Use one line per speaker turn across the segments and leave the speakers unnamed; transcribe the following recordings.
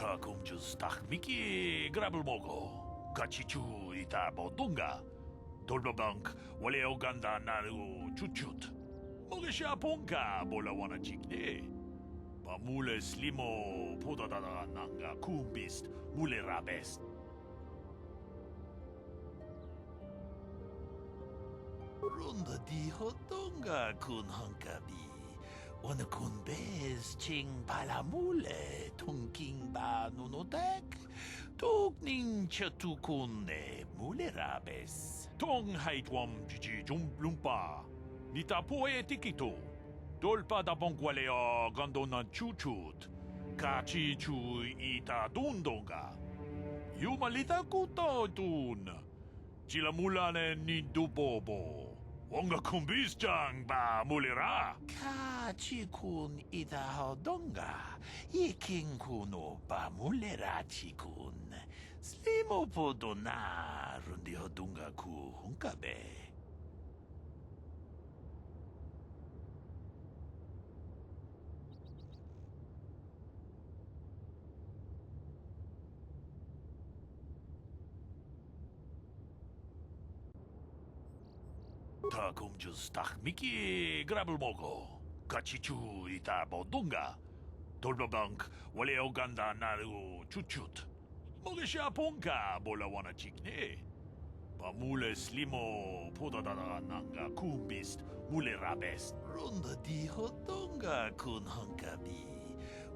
Takumjus takmiki grab을 먹어 같이 주이다 보던가 돌바방크 원래 오간다 나르고 주춧 먹으시아 본가 몰라 원한 직네 바물레 슬리모 보다다다 난가 쿰비스트 물레라베스트 론다 디호던가 군한가비 오늘 군베스 칭 발라물레 통킹바 누노닥 독닝 셔투군네 물레라베스 통하이트웜 지지 좀 룸바 니타 포에 티키토 돌바다 봉과레어 간도나 추추트 같이 주이다 돈동가 유말리다 꾸떠둔 지라물라네 니두보보 원가 쿰비스장 바 물레라 같이군 이다하던가 이킹군오 바 물레라 치군 슬리모보도나 룬디허둥가 구 hunkabe 타kumjus takmiki grab을 먹어 같이 주이다 보던가 돌바방크 원래 오간다 나르고 주춧 먹으시아 본가 몰라 원한 직네 바물레 슬리모 보다다다 난가 쿰비스트 물레라베스트 론다 디호던가 군한가비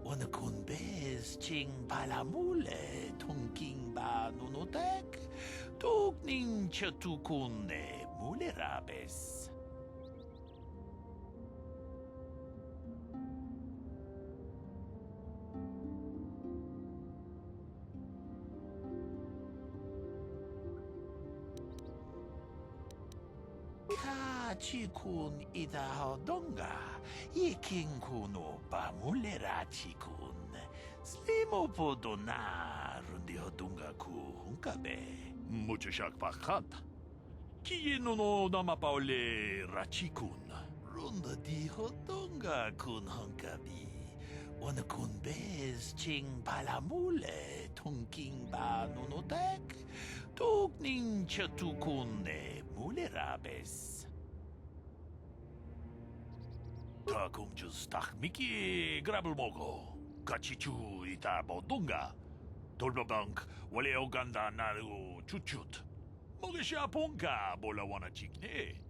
오늘 군베스 칭 발라물레 통킹바 누노닥 독닝 셔투군네 물레라베스 같이군 이다하던가 이킹군오 바물레라 치군 슬리모보도나 룬디허둥가 구 hunkabe 무주샥 바칸 기노노 나마파올레 라치군 룬다 디허던가 군 hunkabi 오늘 군베스 칭 발라물레 통킹바 누노닥 독닝 셔투군네 물레라베스 타kumjus takmiki grab을 먹어 같이 주이다 보던가 돌바방크 원래 오간다 나르고 주춧 먹으시아 본가 몰라 원한 직네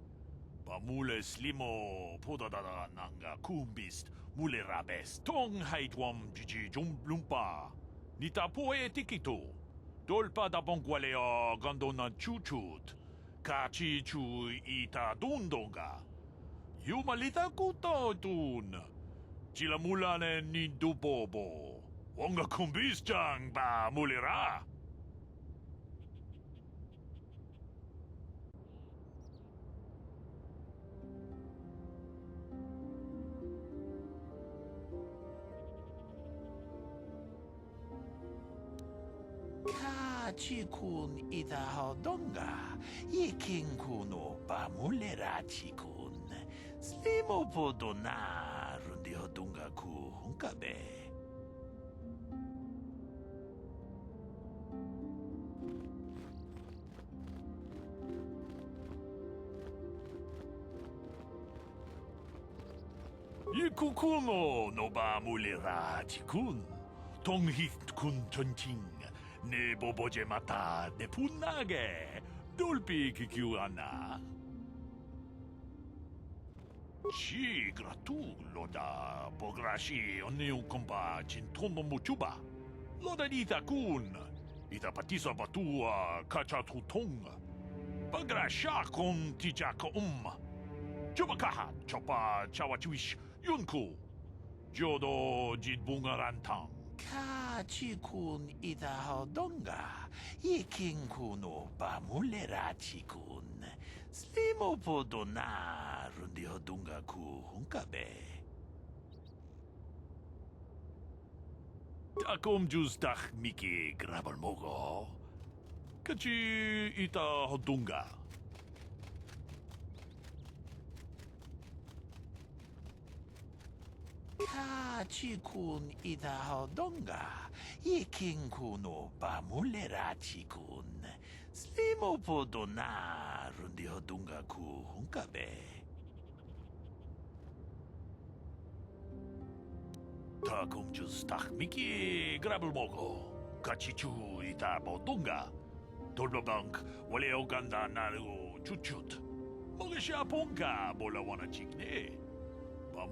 바물레 슬리모 보다다다 난가 쿰비스트 물레라베스 통하이트웜 지지 좀 룸바 니타 포에 티키토 돌바다 봉과레어 간도나 추추트 같이 주이다 돈동가 유말리다 꾸떠둔 지라물라네 니두보보 원가 쿰비스장 바 물레라 같이군 이다하던가 이킹군오 바물레라 치군 슬리모보도나 룬디허둥가 구 hunkabe 이쿠쿠노 노바 물레라 치군 동히군 전칭 내 보보제 마타 내 분나게 돌비 기규하나 시 그라투 로다 보그라시 언니우 컴바 진토모 무추바 로다 니타군 이타 파티사 바투아 카차투통 바그라샤 콤 티자코 조바카하 초파 차와추이시 윤쿠 조도 짓붕아란탕 같이군 이다하던가 이킹군오 바물레라 치군 슬리모보도나 룬디허둥가 구 hunkabe 타kumjus takmiki grab을 먹어 같이 이다하던가 chikun ita hodonga. Iking kuno pamulera chikun. Slimo podona rundi hodunga ku hunkabe. Takum jus miki grabel mogo. Kachichu ita bodunga. Tolbabank wale oganda naru chuchut. Mogesha ponka bola wana chikne.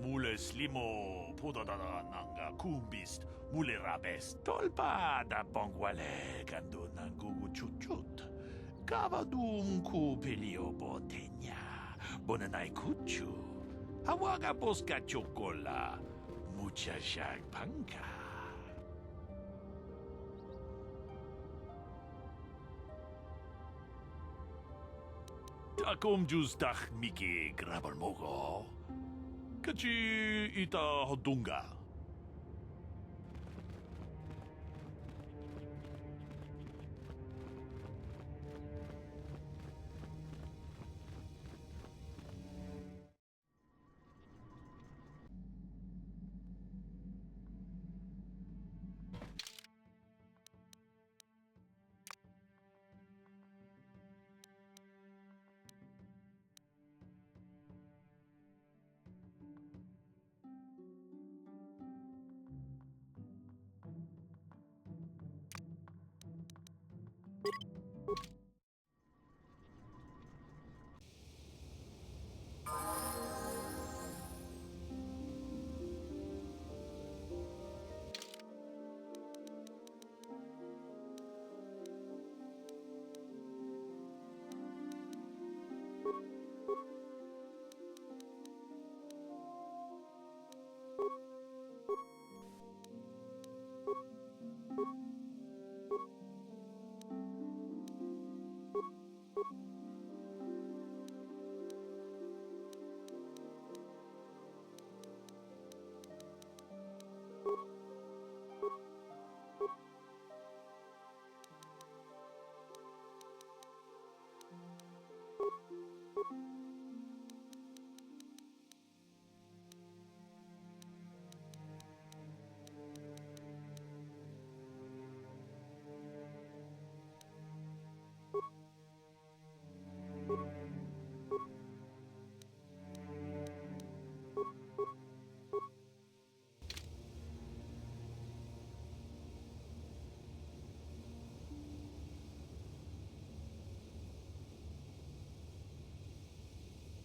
Mule slimo podadada nanga kumbist mule rabes tolpa da bongwale kando nangugu chuchut kavadum ku pelio botenya bonanai kuchu hawaga boska chocola mucha shag panka takum justach miki grabal mogo Kachi ita hodunga.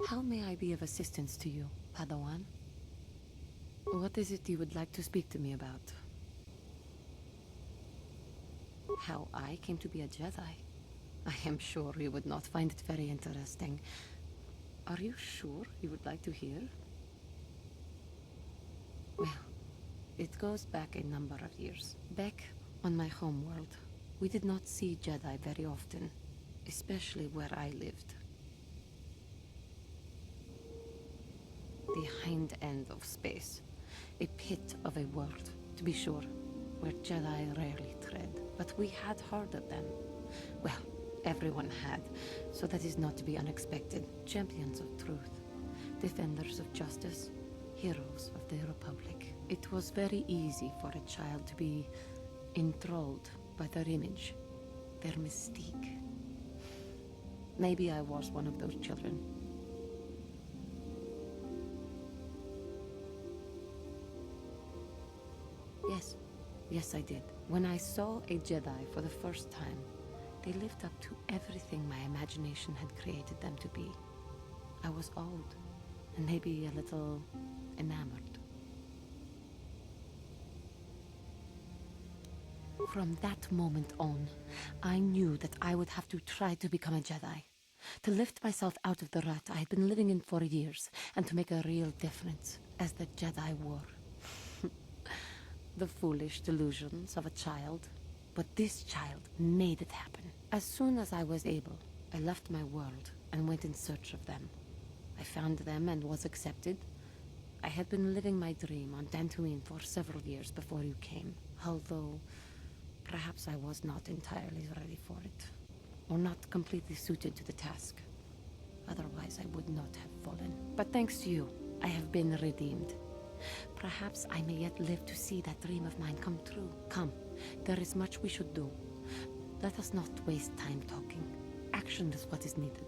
How may I be of assistance to you, Padawan? What is it you would like to speak to me about? How I came to be a Jedi? I am sure you would not find it very interesting. Are you sure you would like to hear? Well, it goes back a number of years. Back on my home world, we did not see Jedi very often, especially where I lived. The hind end of space. A pit of a world, to be sure, where Jedi rarely tread. But we had heard of them. Well, everyone had, so that is not to be unexpected. Champions of truth, defenders of justice, heroes of the Republic. It was very easy for a child to be enthralled by their image, their mystique. Maybe I was one of those children. Yes, I did. When I saw a Jedi for the first time, they lived up to everything my imagination had created them to be. I was awed, and maybe a little enamored. From that moment on, I knew that I would have to try to become a Jedi. To lift myself out of the rut I had been living in for years, and to make a real difference, as the Jedi were. The foolish delusions of a child. But this child made it happen. As soon as I was able, I left my world and went in search of them. I found them and was accepted. I had been living my dream on Dantooine for several years before you came, although perhaps I was not entirely ready for it, or not completely suited to the task. Otherwise, I would not have fallen. But thanks to you, I have been redeemed. Perhaps I may yet live to see that dream of mine come true. Come, there is much we should do. Let us not waste time talking. Action is what is needed.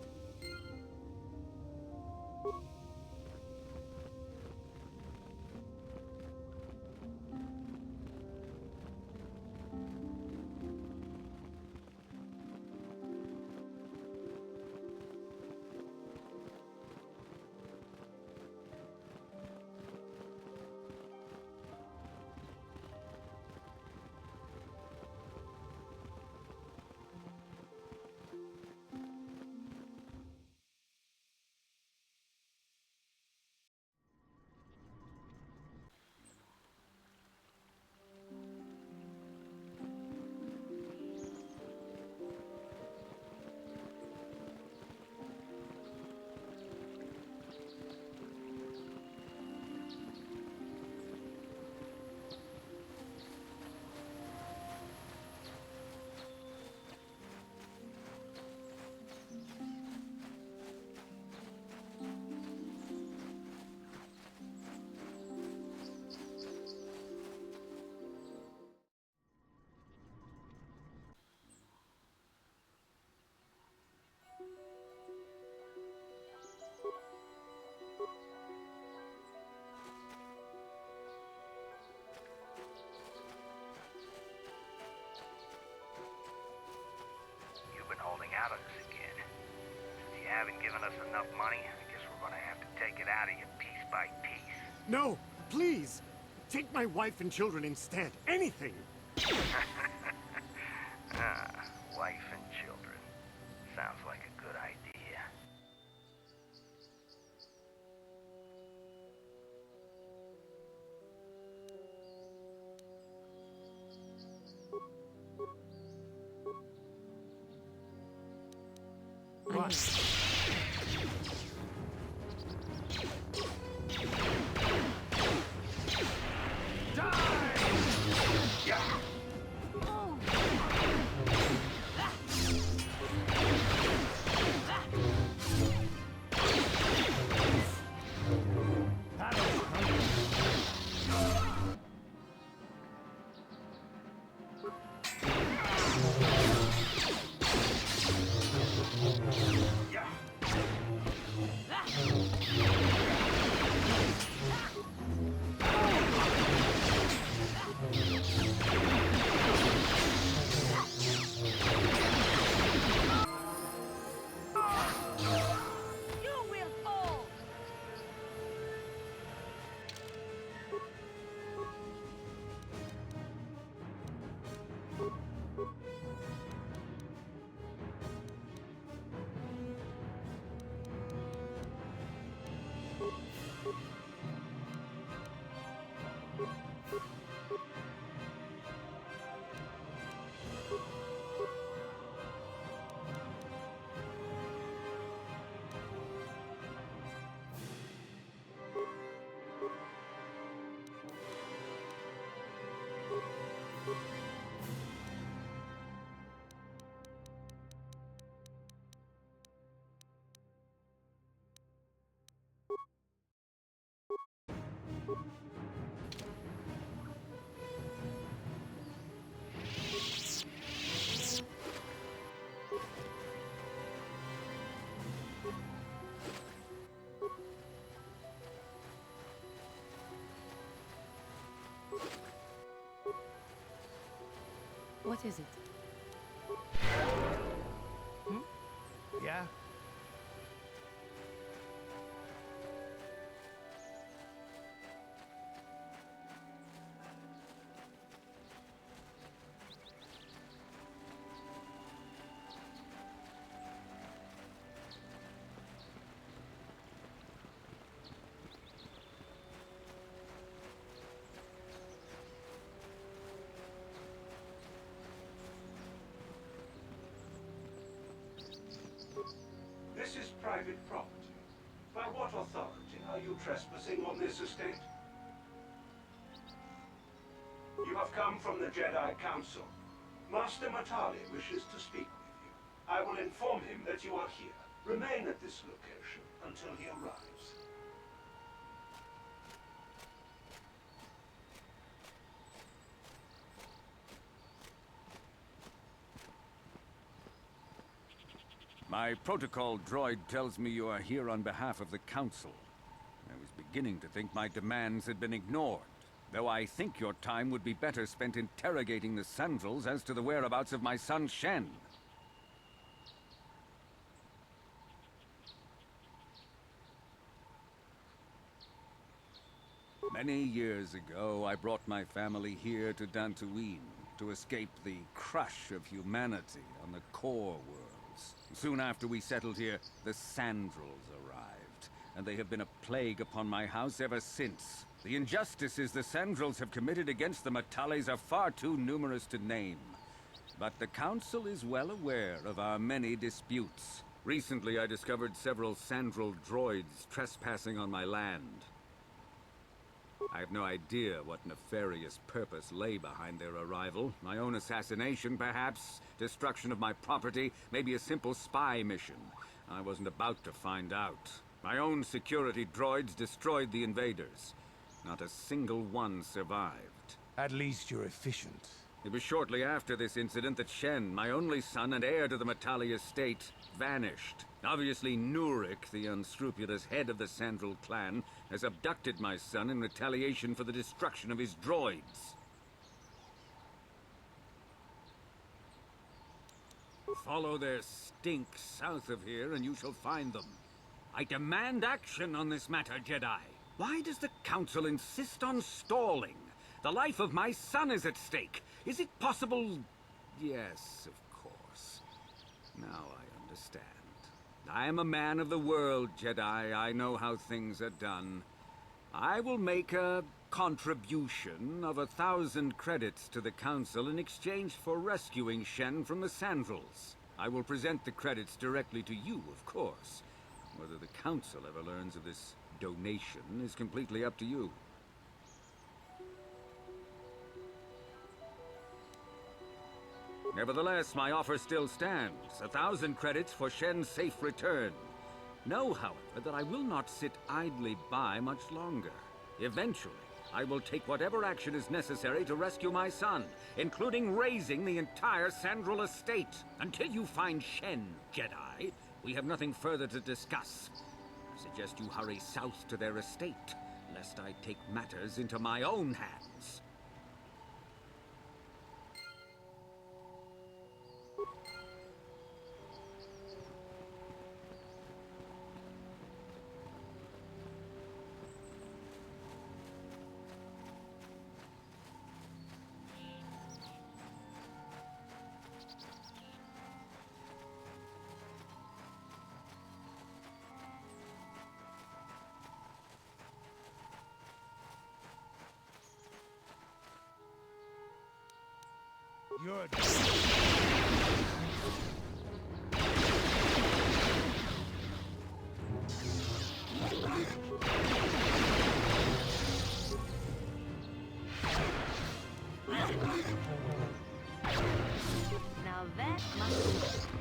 Holding out on us again. Since you haven't given us enough money, I guess we're gonna have to take it out of you piece by piece.
No, please! Take my wife and children instead. Anything!
Wife and children. Sounds like a good idea.
What?
What is it?
Yeah?
This is private property. By what authority are you trespassing on this estate? You have come from the Jedi Council. Master Matali wishes to speak with you. I will inform him that you are here. Remain at this location until he arrives.
My protocol droid tells me you are here on behalf of the Council. I was beginning to think my demands had been ignored, though I think your time would be better spent interrogating the Sandrels as to the whereabouts of my son Shen. Many years ago, I brought my family here to Dantooine to escape the crush of humanity on the core worlds. Soon after we settled here, the Sandrels arrived, and they have been a plague upon my house ever since. The injustices the Sandrels have committed against the Matales are far too numerous to name. But the Council is well aware of our many disputes. Recently, I discovered several Sandrel droids trespassing on my land. I have no idea what nefarious purpose lay behind their arrival. My own assassination, perhaps? Destruction of my property? Maybe a simple spy mission? I wasn't about to find out. My own security droids destroyed the invaders. Not a single one survived.
At least you're efficient.
It was shortly after this incident that Shen, my only son and heir to the Matali estate, vanished. Obviously, Nurik, the unscrupulous head of the Sandrel clan, has abducted my son in retaliation for the destruction of his droids. Follow their stink south of here and you shall find them. I demand action on this matter, Jedi. Why does the Council insist on stalling? The life of my son is at stake. Is it possible? Yes, of course. Now I understand. I am a man of the world, Jedi. I know how things are done. I will make a contribution of 1,000 credits to the Council in exchange for rescuing Shen from the Sandrels. I will present the credits directly to you, of course. Whether the Council ever learns of this donation is completely up to you. Nevertheless, my offer still stands. 1,000 credits for Shen's safe return. Know, however, that I will not sit idly by much longer. Eventually, I will take whatever action is necessary to rescue my son, including razing the entire Sandrel estate. Until you find Shen, Jedi, we have nothing further to discuss. I suggest you hurry south to their estate, lest I take matters into my own hands.
You're
Now that must be...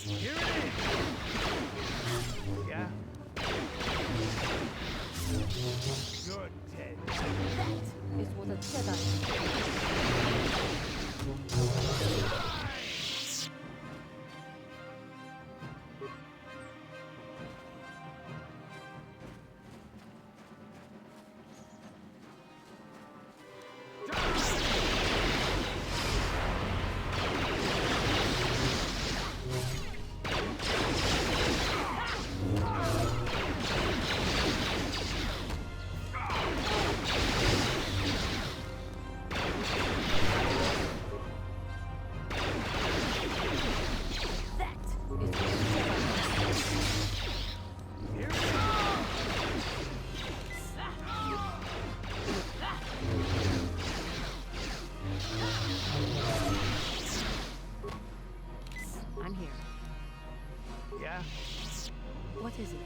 Here it is! Yeah? You're dead.
That is what a Jedi. I'm here.
Yeah?
What is it?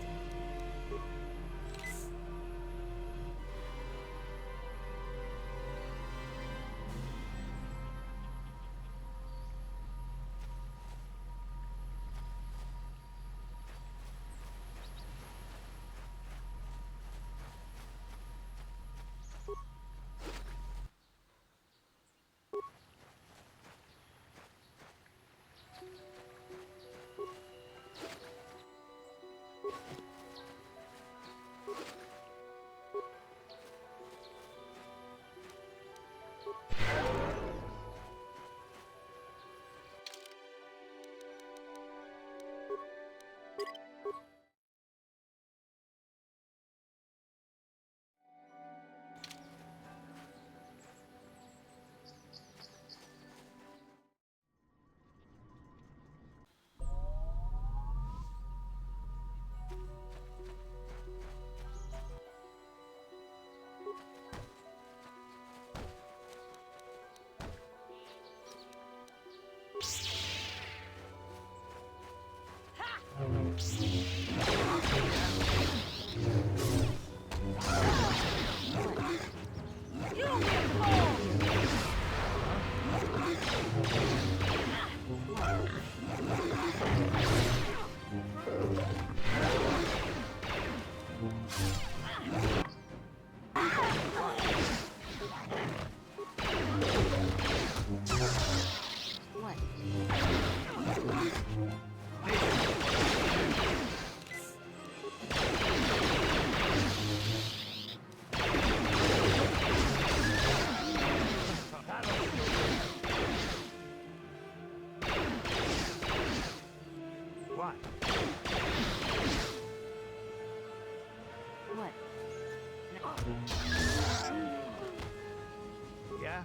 Yeah?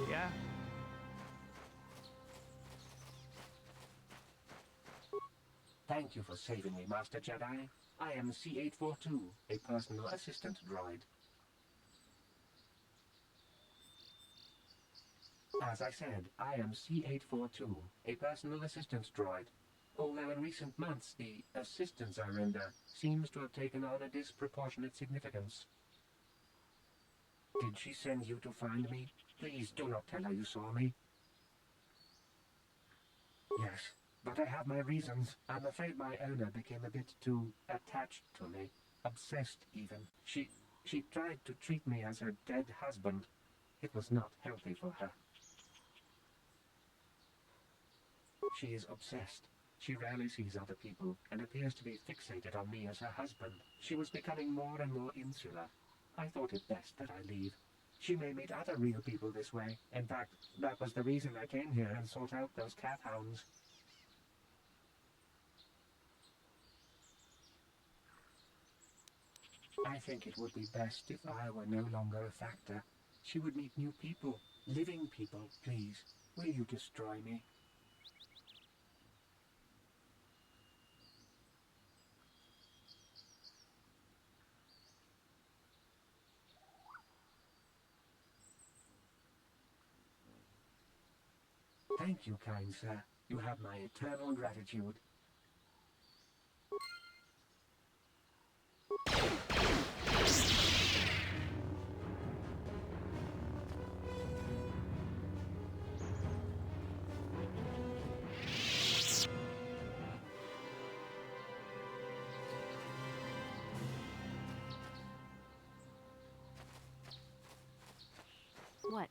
Yeah?
Thank you for saving me, Master Jedi. I am C-842, a personal assistant droid. As I said, I am C-842, a personal assistant droid. Although in recent months the assistance I render seems to have taken on a disproportionate significance. Did she send you to find me? Please do not tell her you saw me. Yes, but I have my reasons. I'm afraid my owner became a bit too attached to me. Obsessed, even. She tried to treat me as her dead husband. It was not healthy for her. She is obsessed. She rarely sees other people and appears to be fixated on me as her husband. She was becoming more and more insular. I thought it best that I leave. She may meet other real people this way. In fact, that was the reason I came here and sought out those cat hounds. I think it would be best if I were no longer a factor. She would meet new people. Living people, please. Will you destroy me? Thank you, kind sir. You have my eternal gratitude.
What?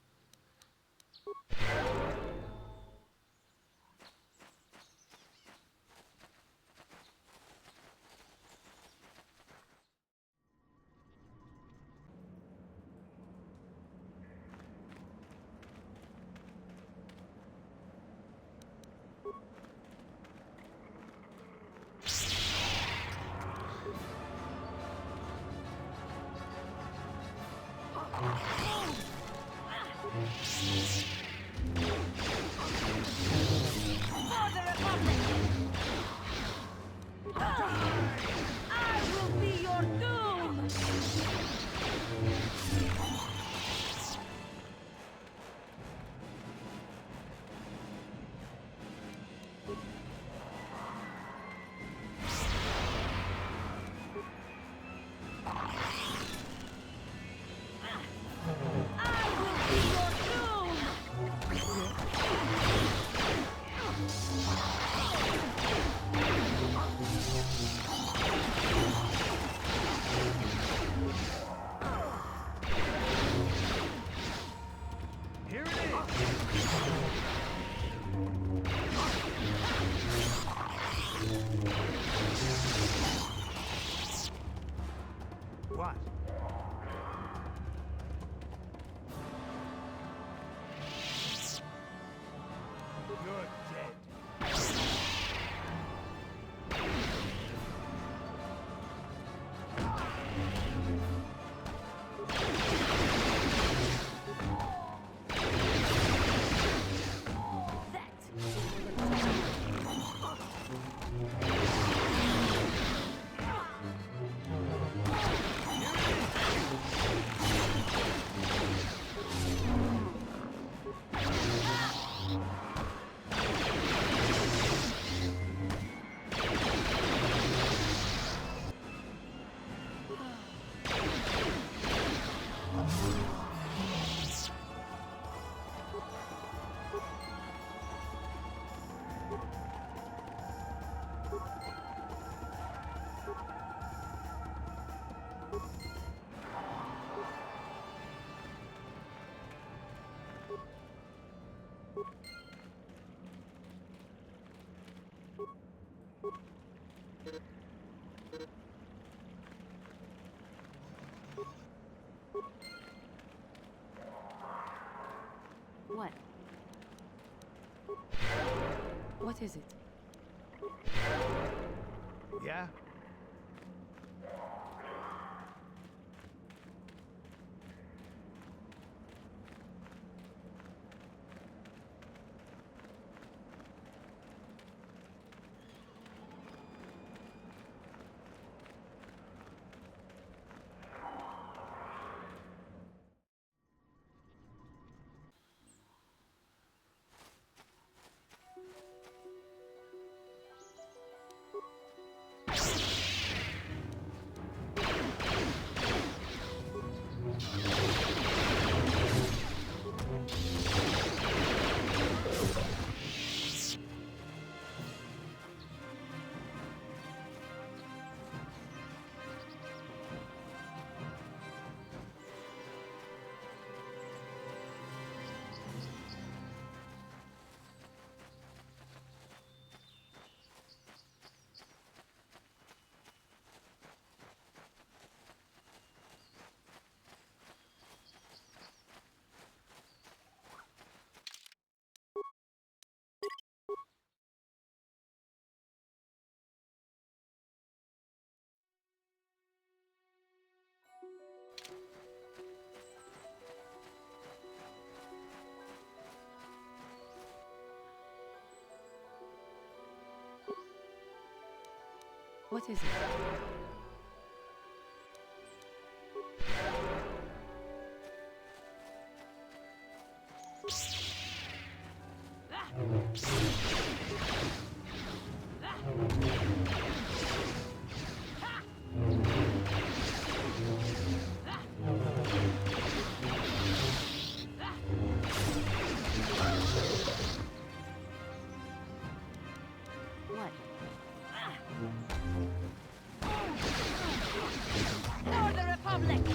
I will be your doom! I will be your doom!
Here it is! What? You're dead.
What? What is it?
Yeah?
What is it? What?
For the Republic!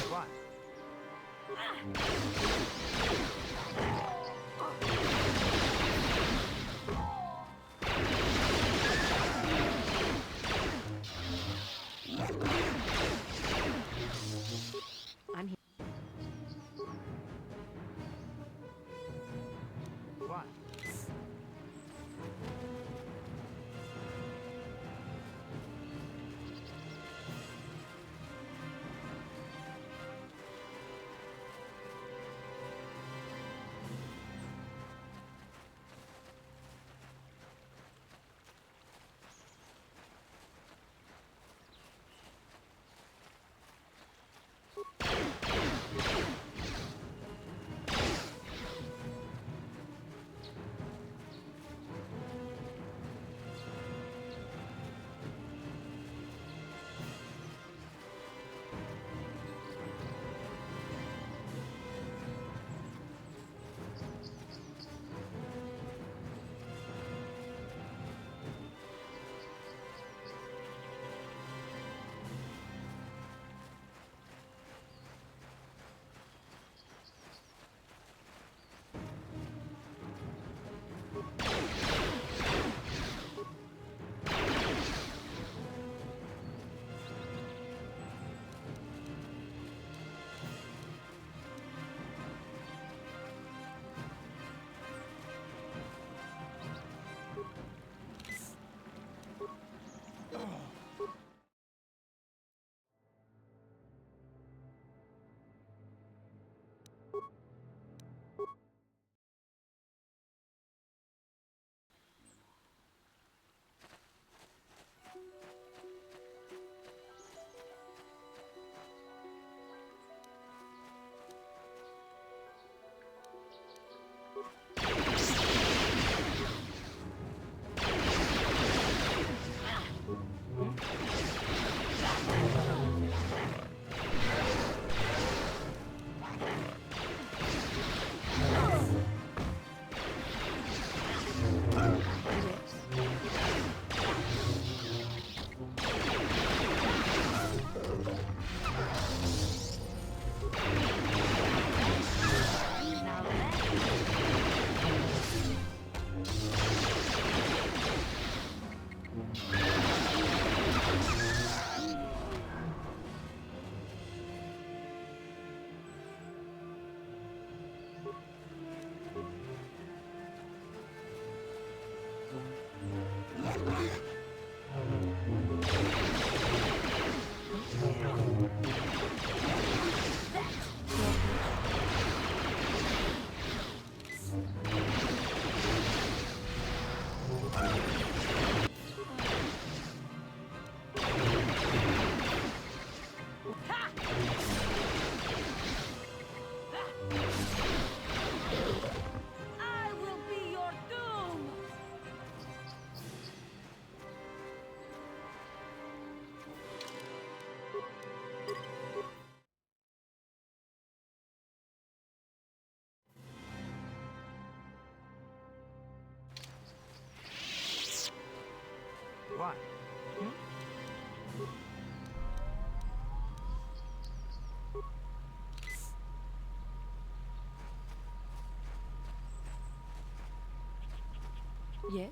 What?
I'm here.
What?
I will be your doom!
What?
Yes?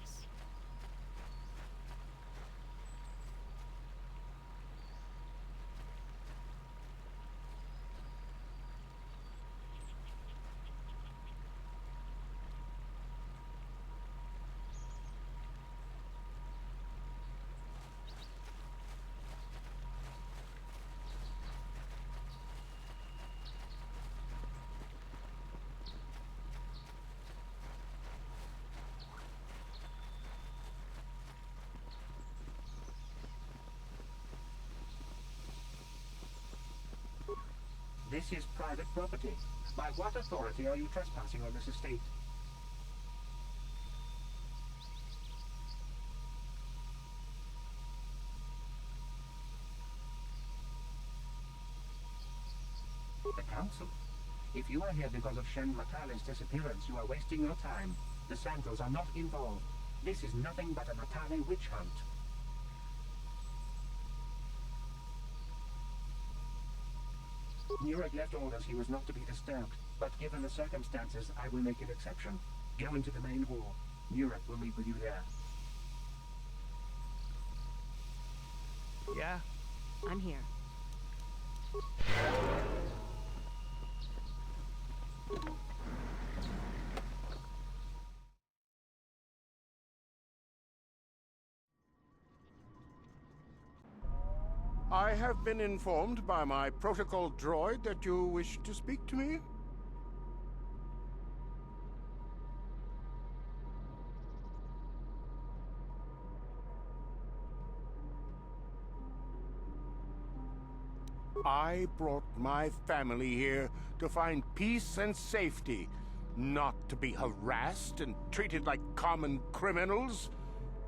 This is private property. By what authority are you trespassing on this estate? The Council? If you are here because of Shen Matale's disappearance, you are wasting your time. The Santos are not involved. This is nothing but a Matale witch hunt. Nurek left orders he was not to be disturbed, but given the circumstances, I will make an exception. Go into the main hall. Nurek will meet with you there.
Yeah?
I'm here.
I have been informed by my protocol droid that you wish to speak to me. I brought my family here to find peace and safety, not to be harassed and treated like common criminals.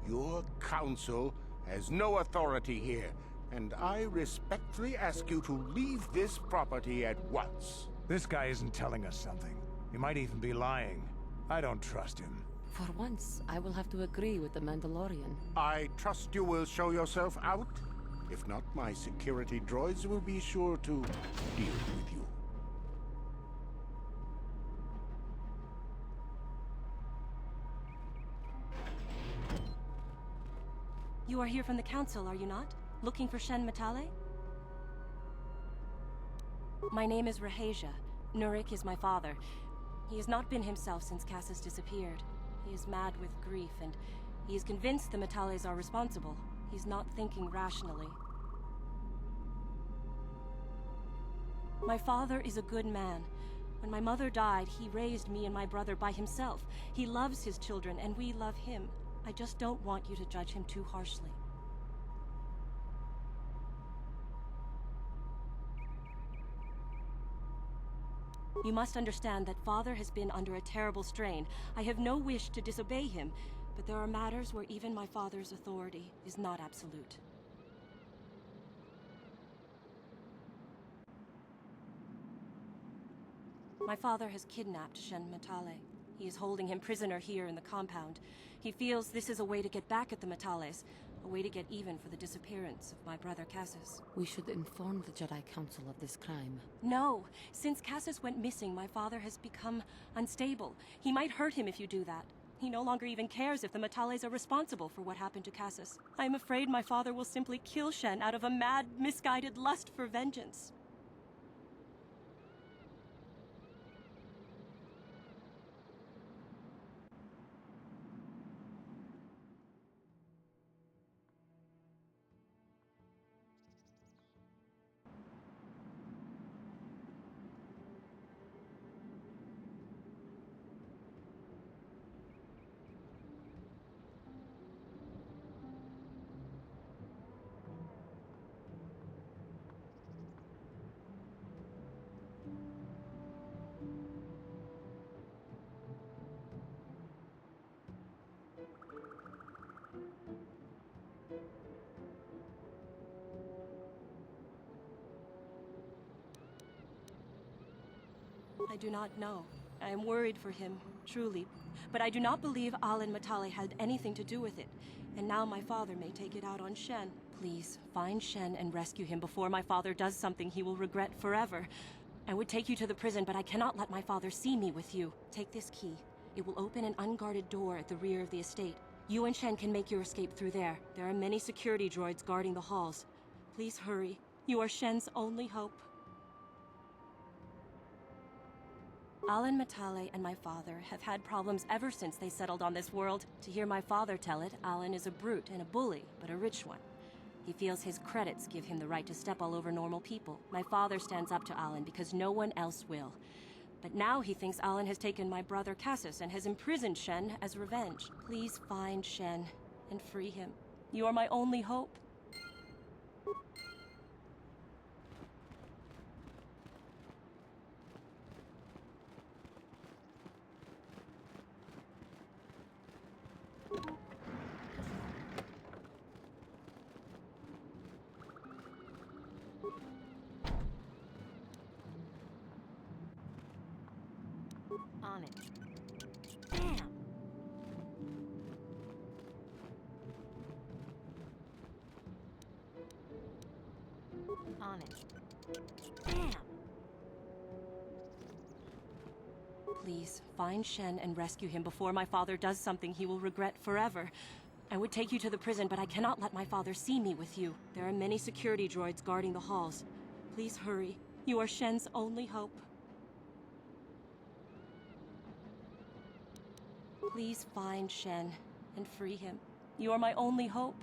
Your council has no authority here, and I respectfully ask you to leave this property at once.
This guy isn't telling us something. He might even be lying. I don't trust him.
For once, I will have to agree with the Mandalorian.
I trust you will show yourself out. If not, my security droids will be sure to deal with you.
You are here from the Council, are you not? Looking for Shen Matale? My name is Rahasia. Nurik is my father. He has not been himself since Cassis disappeared. He is mad with grief, and he is convinced the Matales are responsible. He's not thinking rationally. My father is a good man. When my mother died, he raised me and my brother by himself. He loves his children, and we love him. I just don't want you to judge him too harshly. You must understand that Father has been under a terrible strain. I have no wish to disobey him, but there are matters where even my father's authority is not absolute. My father has kidnapped Shen Matale. He is holding him prisoner here in the compound. He feels this is a way to get back at the Matales, a way to get even for the disappearance of my brother Cassis.
We should inform the Jedi Council of this crime.
No. Since Cassis went missing, my father has become unstable. He might hurt him if you do that. He no longer even cares if the Matales are responsible for what happened to Cassis. I am afraid my father will simply kill Shen out of a mad, misguided lust for vengeance. I do not know. I am worried for him, truly. but I do not believe Alan Matale had anything to do with it. And now my father may take it out on Shen. Please, find Shen and rescue him before my father does something he will regret forever. I would take you to the prison, but I cannot let my father see me with you. Take this key. It will open an unguarded door at the rear of the estate. You and Shen can make your escape through there. There are many security droids guarding the halls. Please hurry. You are Shen's only hope. Alan Matale and my father have had problems ever since they settled on this world. To hear my father tell it, Alan is a brute and a bully, but a rich one. He feels his credits give him the right to step all over normal people. My father stands up to Alan because no one else will. But now he thinks Alan has taken my brother Cassius and has imprisoned Shen as revenge. Please find Shen and free him. You are my only hope.
On it. Damn! On it. Damn!
Please, find Shen and rescue him before my father does something he will regret forever. I would take you to the prison, but I cannot let my father see me with you. There are many security droids guarding the halls. Please hurry. You are Shen's only hope. Please find Shen and free him. You are my only hope.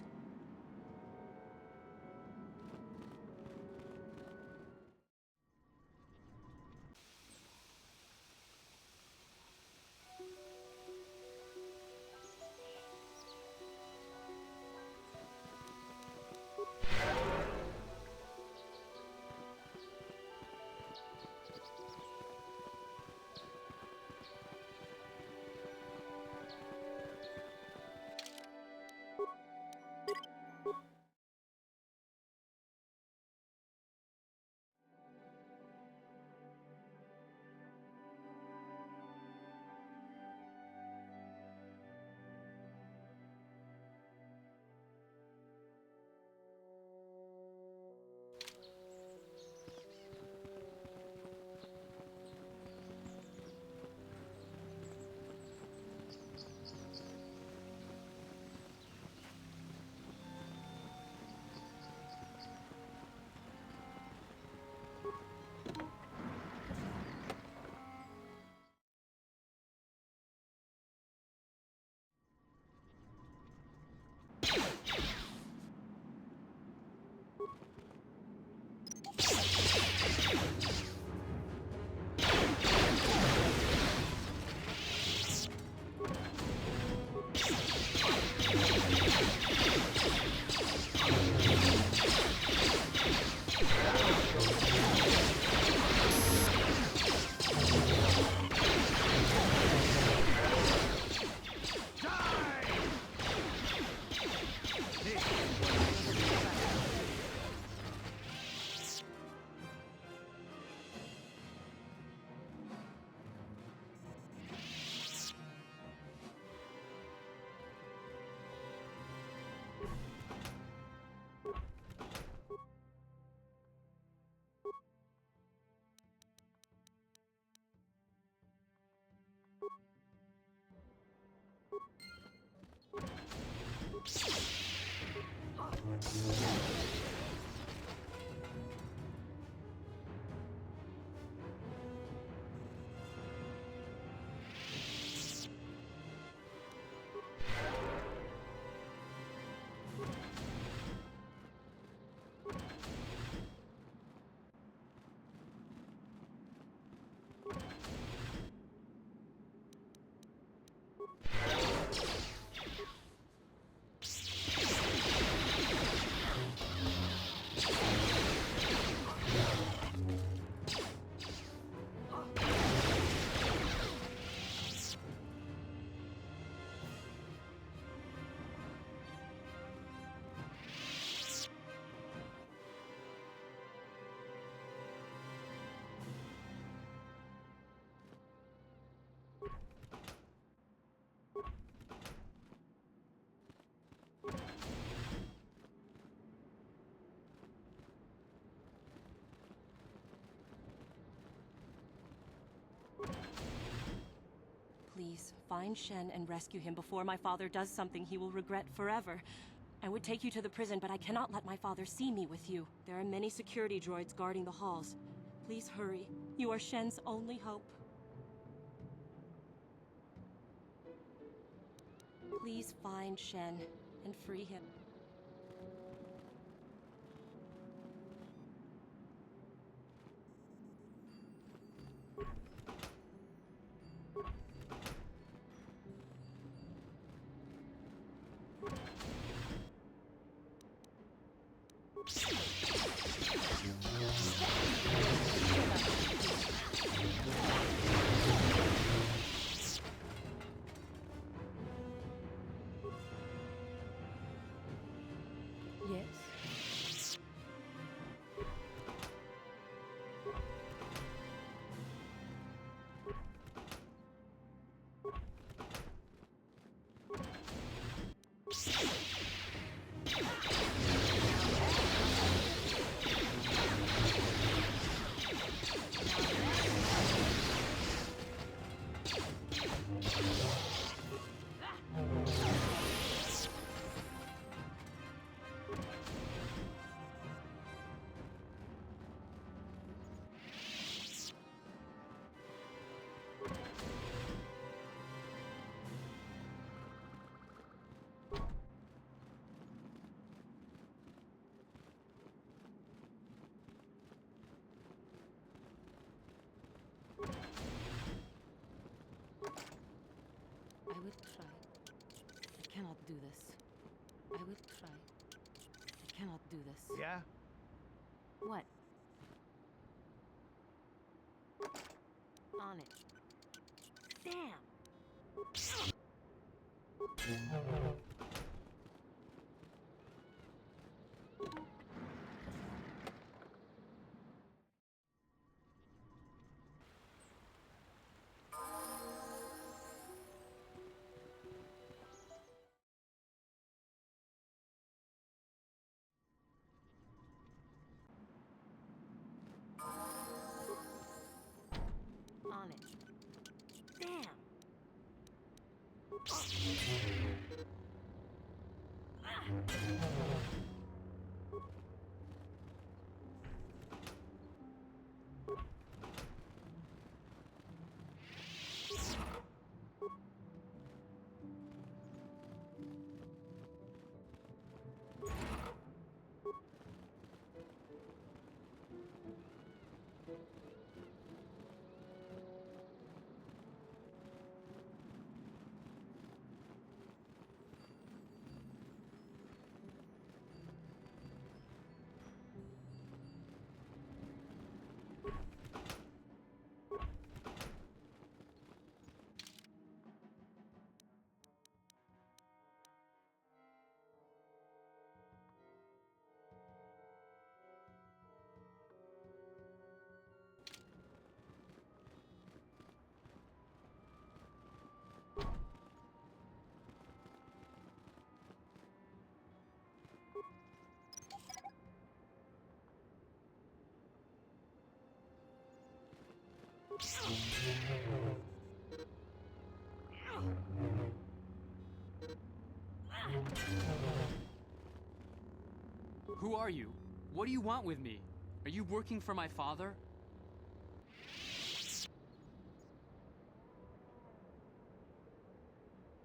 find Shen and rescue him before my father does something he will regret forever. I would take you to the prison, but I cannot let my father see me with you. There are many security droids guarding the halls. Please hurry. You are Shen's only hope. Please find Shen and free him.
Yes? I will try. I cannot do this. I will try. I cannot do this.
Yeah?
What? On it. Damn! On it. Damn!
Who are you? What do you want with me? Are you working for my father?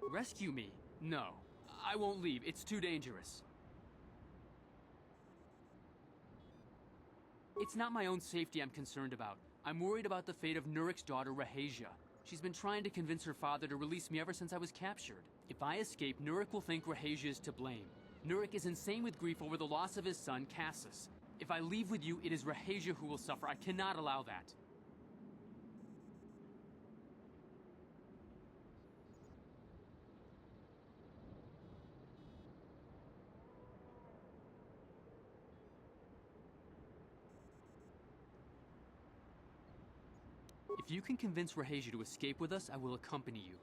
Rescue me? No. I won't leave. It's too dangerous. It's not my own safety I'm concerned about. I'm worried about the fate of Nurik's daughter, Rahasia. She's been trying to convince her father to release me ever since I was captured. If I escape, Nurik will think Rahasia is to blame. Nurik is insane with grief over the loss of his son, Cassus. If I leave with you, it is Rahasia who will suffer. I cannot allow that. If you can convince Rahasia to escape with us, I will accompany you.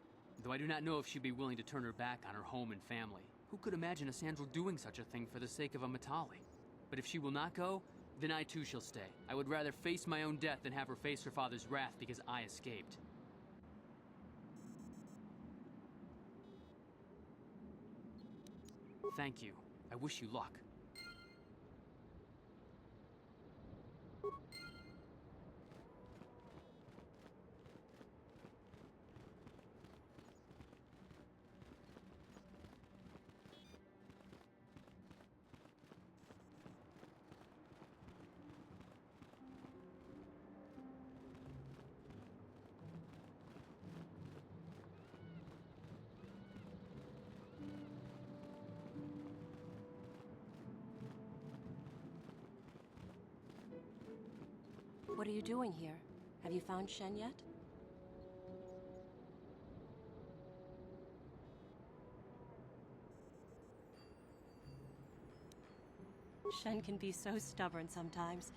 Though I do not know if she'd be willing to turn her back on her home and family. Who could imagine a Sandral doing such a thing for the sake of a Matali? But if she will not go, then I too shall stay. I would rather face my own death than have her face her father's wrath because I escaped. Thank you. I wish you luck.
What are you doing here? Have you found Shen yet? Shen can be so stubborn sometimes.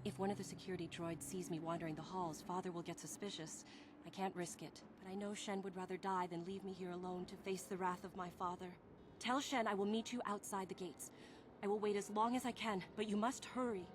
If one of the security droids sees me wandering the halls, Father will get suspicious. I can't risk it, but I know Shen would rather die than leave me here alone to face the wrath of my father. Tell Shen I will meet you outside the gates. I will wait as long as I can, but you must hurry.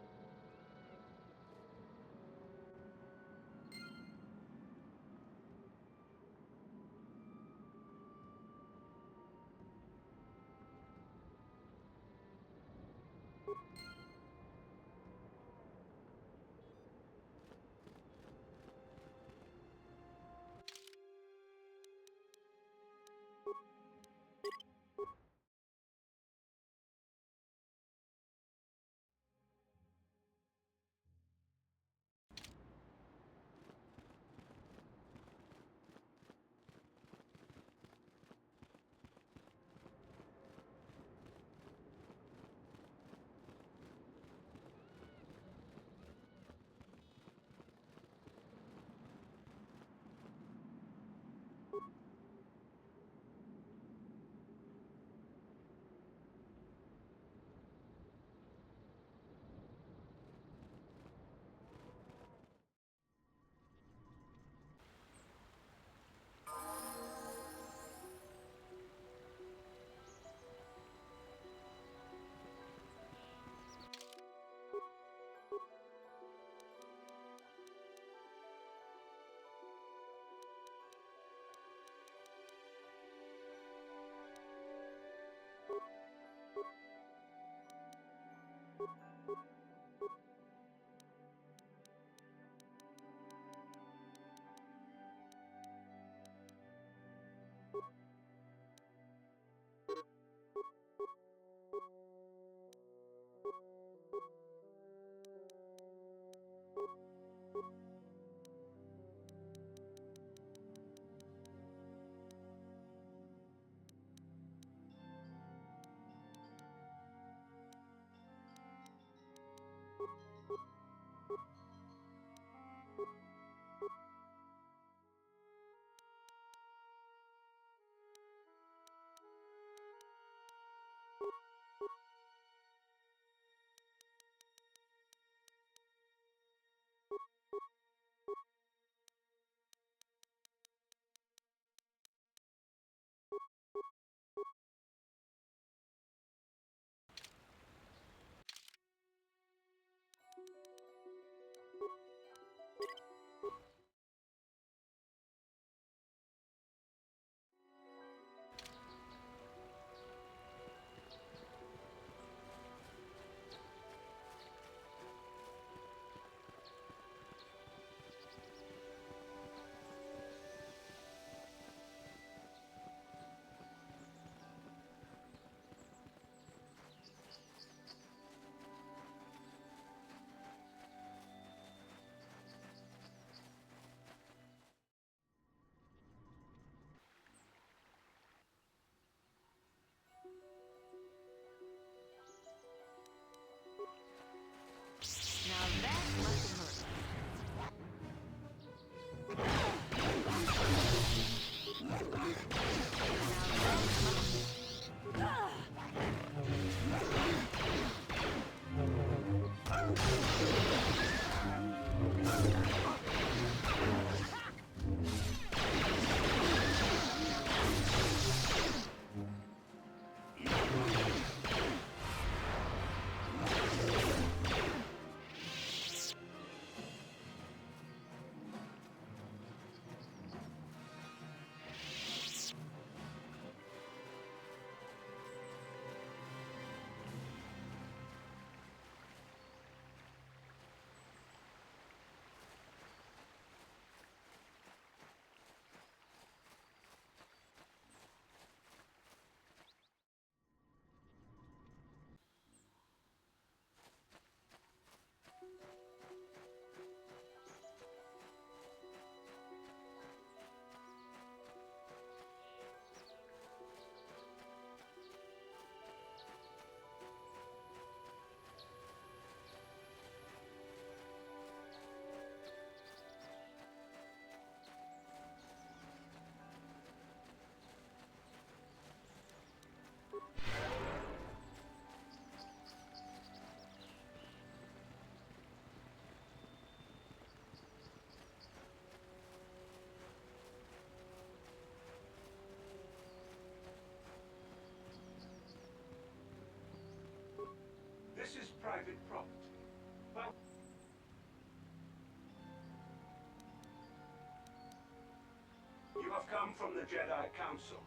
come from the Jedi Council.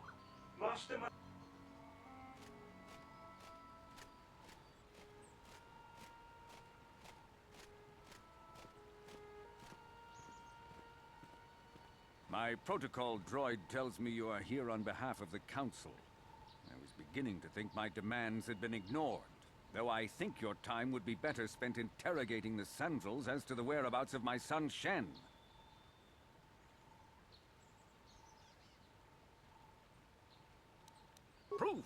Master
My protocol droid tells me you are here on behalf of the Council. I was beginning to think my demands had been ignored, though I think your time would be better spent interrogating the Sandrels as to the whereabouts of my son Shen.
Proof?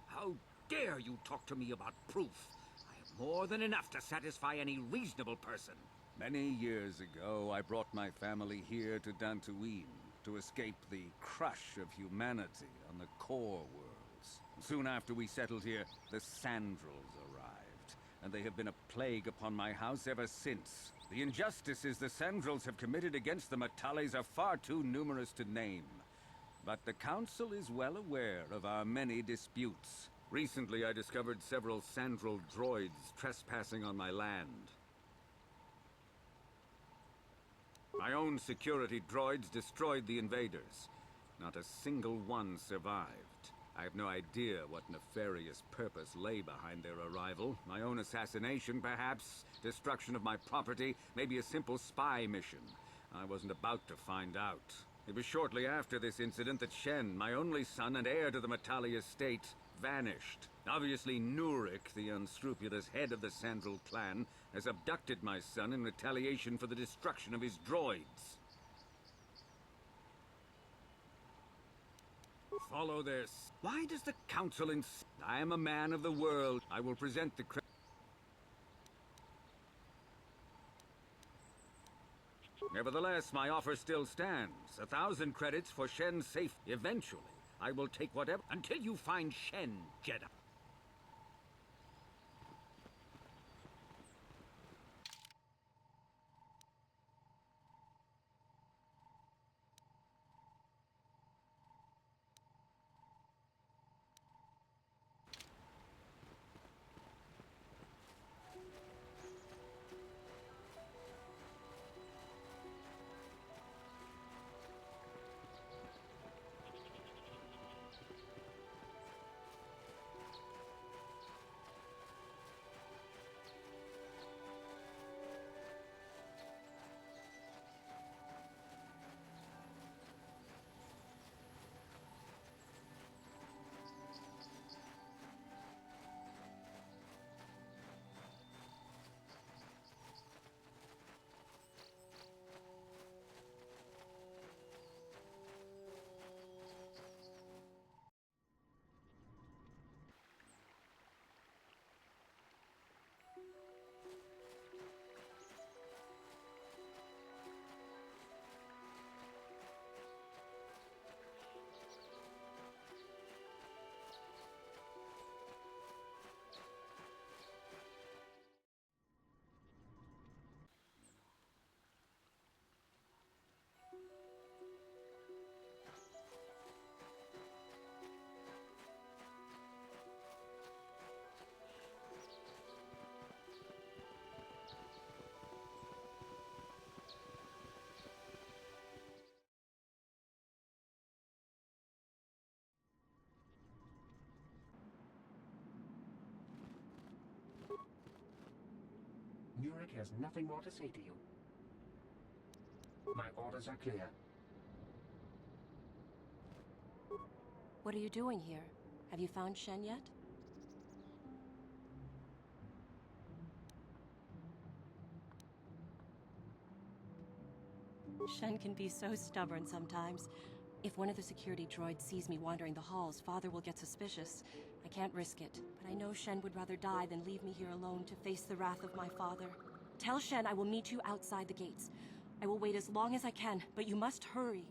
How dare you talk to me about proof? I have more than enough to satisfy any reasonable person.
Many years ago, I brought my family here to Dantooine to escape the crush of humanity on the core worlds. Soon after we settled here, the Sandrels arrived, and they have been a plague upon my house ever since. The injustices the Sandrels have committed against the Matales are far too numerous to name. But the Council is well aware of our many disputes. Recently, I discovered several Sandrel droids trespassing on my land. My own security droids destroyed the invaders. Not a single one survived. I have no idea what nefarious purpose lay behind their arrival. My own assassination, perhaps. Destruction of my property. Maybe a simple spy mission. I wasn't about to find out. It was shortly after this incident that Shen, my only son and heir to the Matali estate, vanished. Obviously, Nurik, the unscrupulous head of the Sandrel clan, has abducted my son in retaliation for the destruction of his droids. Follow this. Why does the Council insist? I am a man of the world. I will present the Nevertheless, my offer still stands. 1,000 credits for Shen's safe. Eventually, I will take whatever until you find Shen, Jedi.
Nurik has nothing more to say to you. My orders are clear.
What are you doing here? Have you found Shen yet? Shen can be so stubborn sometimes. If one of the security droids sees me wandering the halls, Father will get suspicious. I can't risk it, but I know Shen would rather die than leave me here alone to face the wrath of my father. Tell Shen I will meet you outside the gates. I will wait as long as I can, but you must hurry.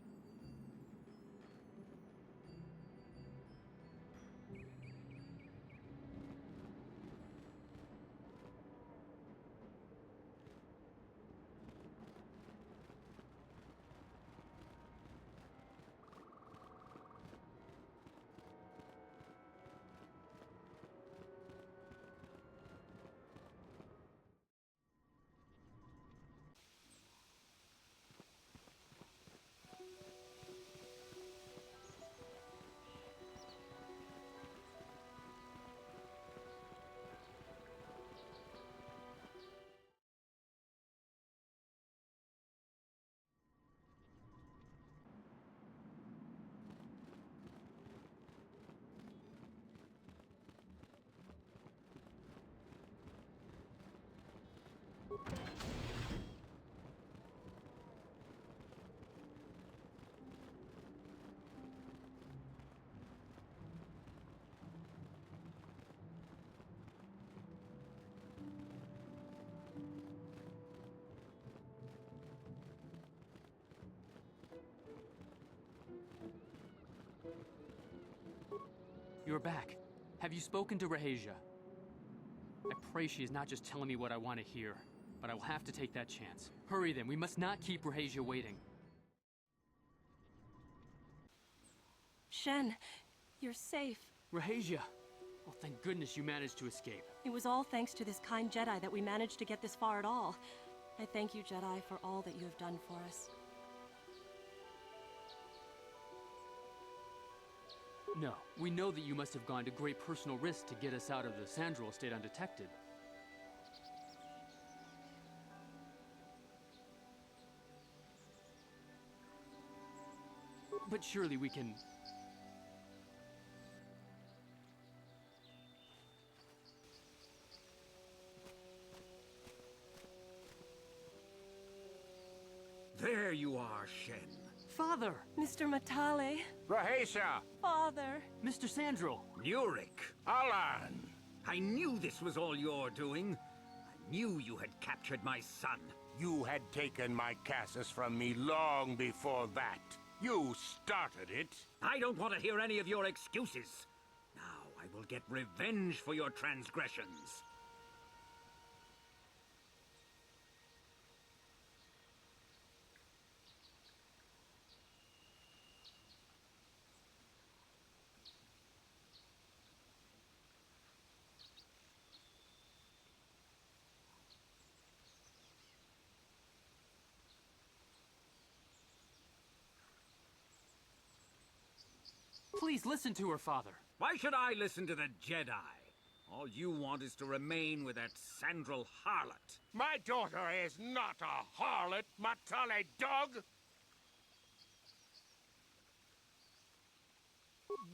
You're back. Have you spoken to Rahasia? I pray she is not just telling me what I want to hear, but I will have to take that chance. Hurry then, we must not keep Rahasia waiting.
Shen, you're safe.
Rahasia! Oh, thank goodness you managed to escape.
It was all thanks to this kind Jedi that we managed to get this far at all. I thank you, Jedi, for all that you have done for us.
No, we know that you must have gone to great personal risk to get us out of the Sandral estate undetected. But surely we can...
There you are, Shen.
Father!
Mr. Matale.
Rahasia!
Father.
Mr. Sandral!
Nurik!
Alan!
I knew this was all your doing. I knew you had captured my son.
You had taken my Cassus from me long before that. You started it.
I don't want to hear any of your excuses. Now I will get revenge for your transgressions.
Please listen to her, Father.
Why should I listen to the Jedi? All you want is to remain with that Sandral harlot.
My daughter is not a harlot, Matale dog!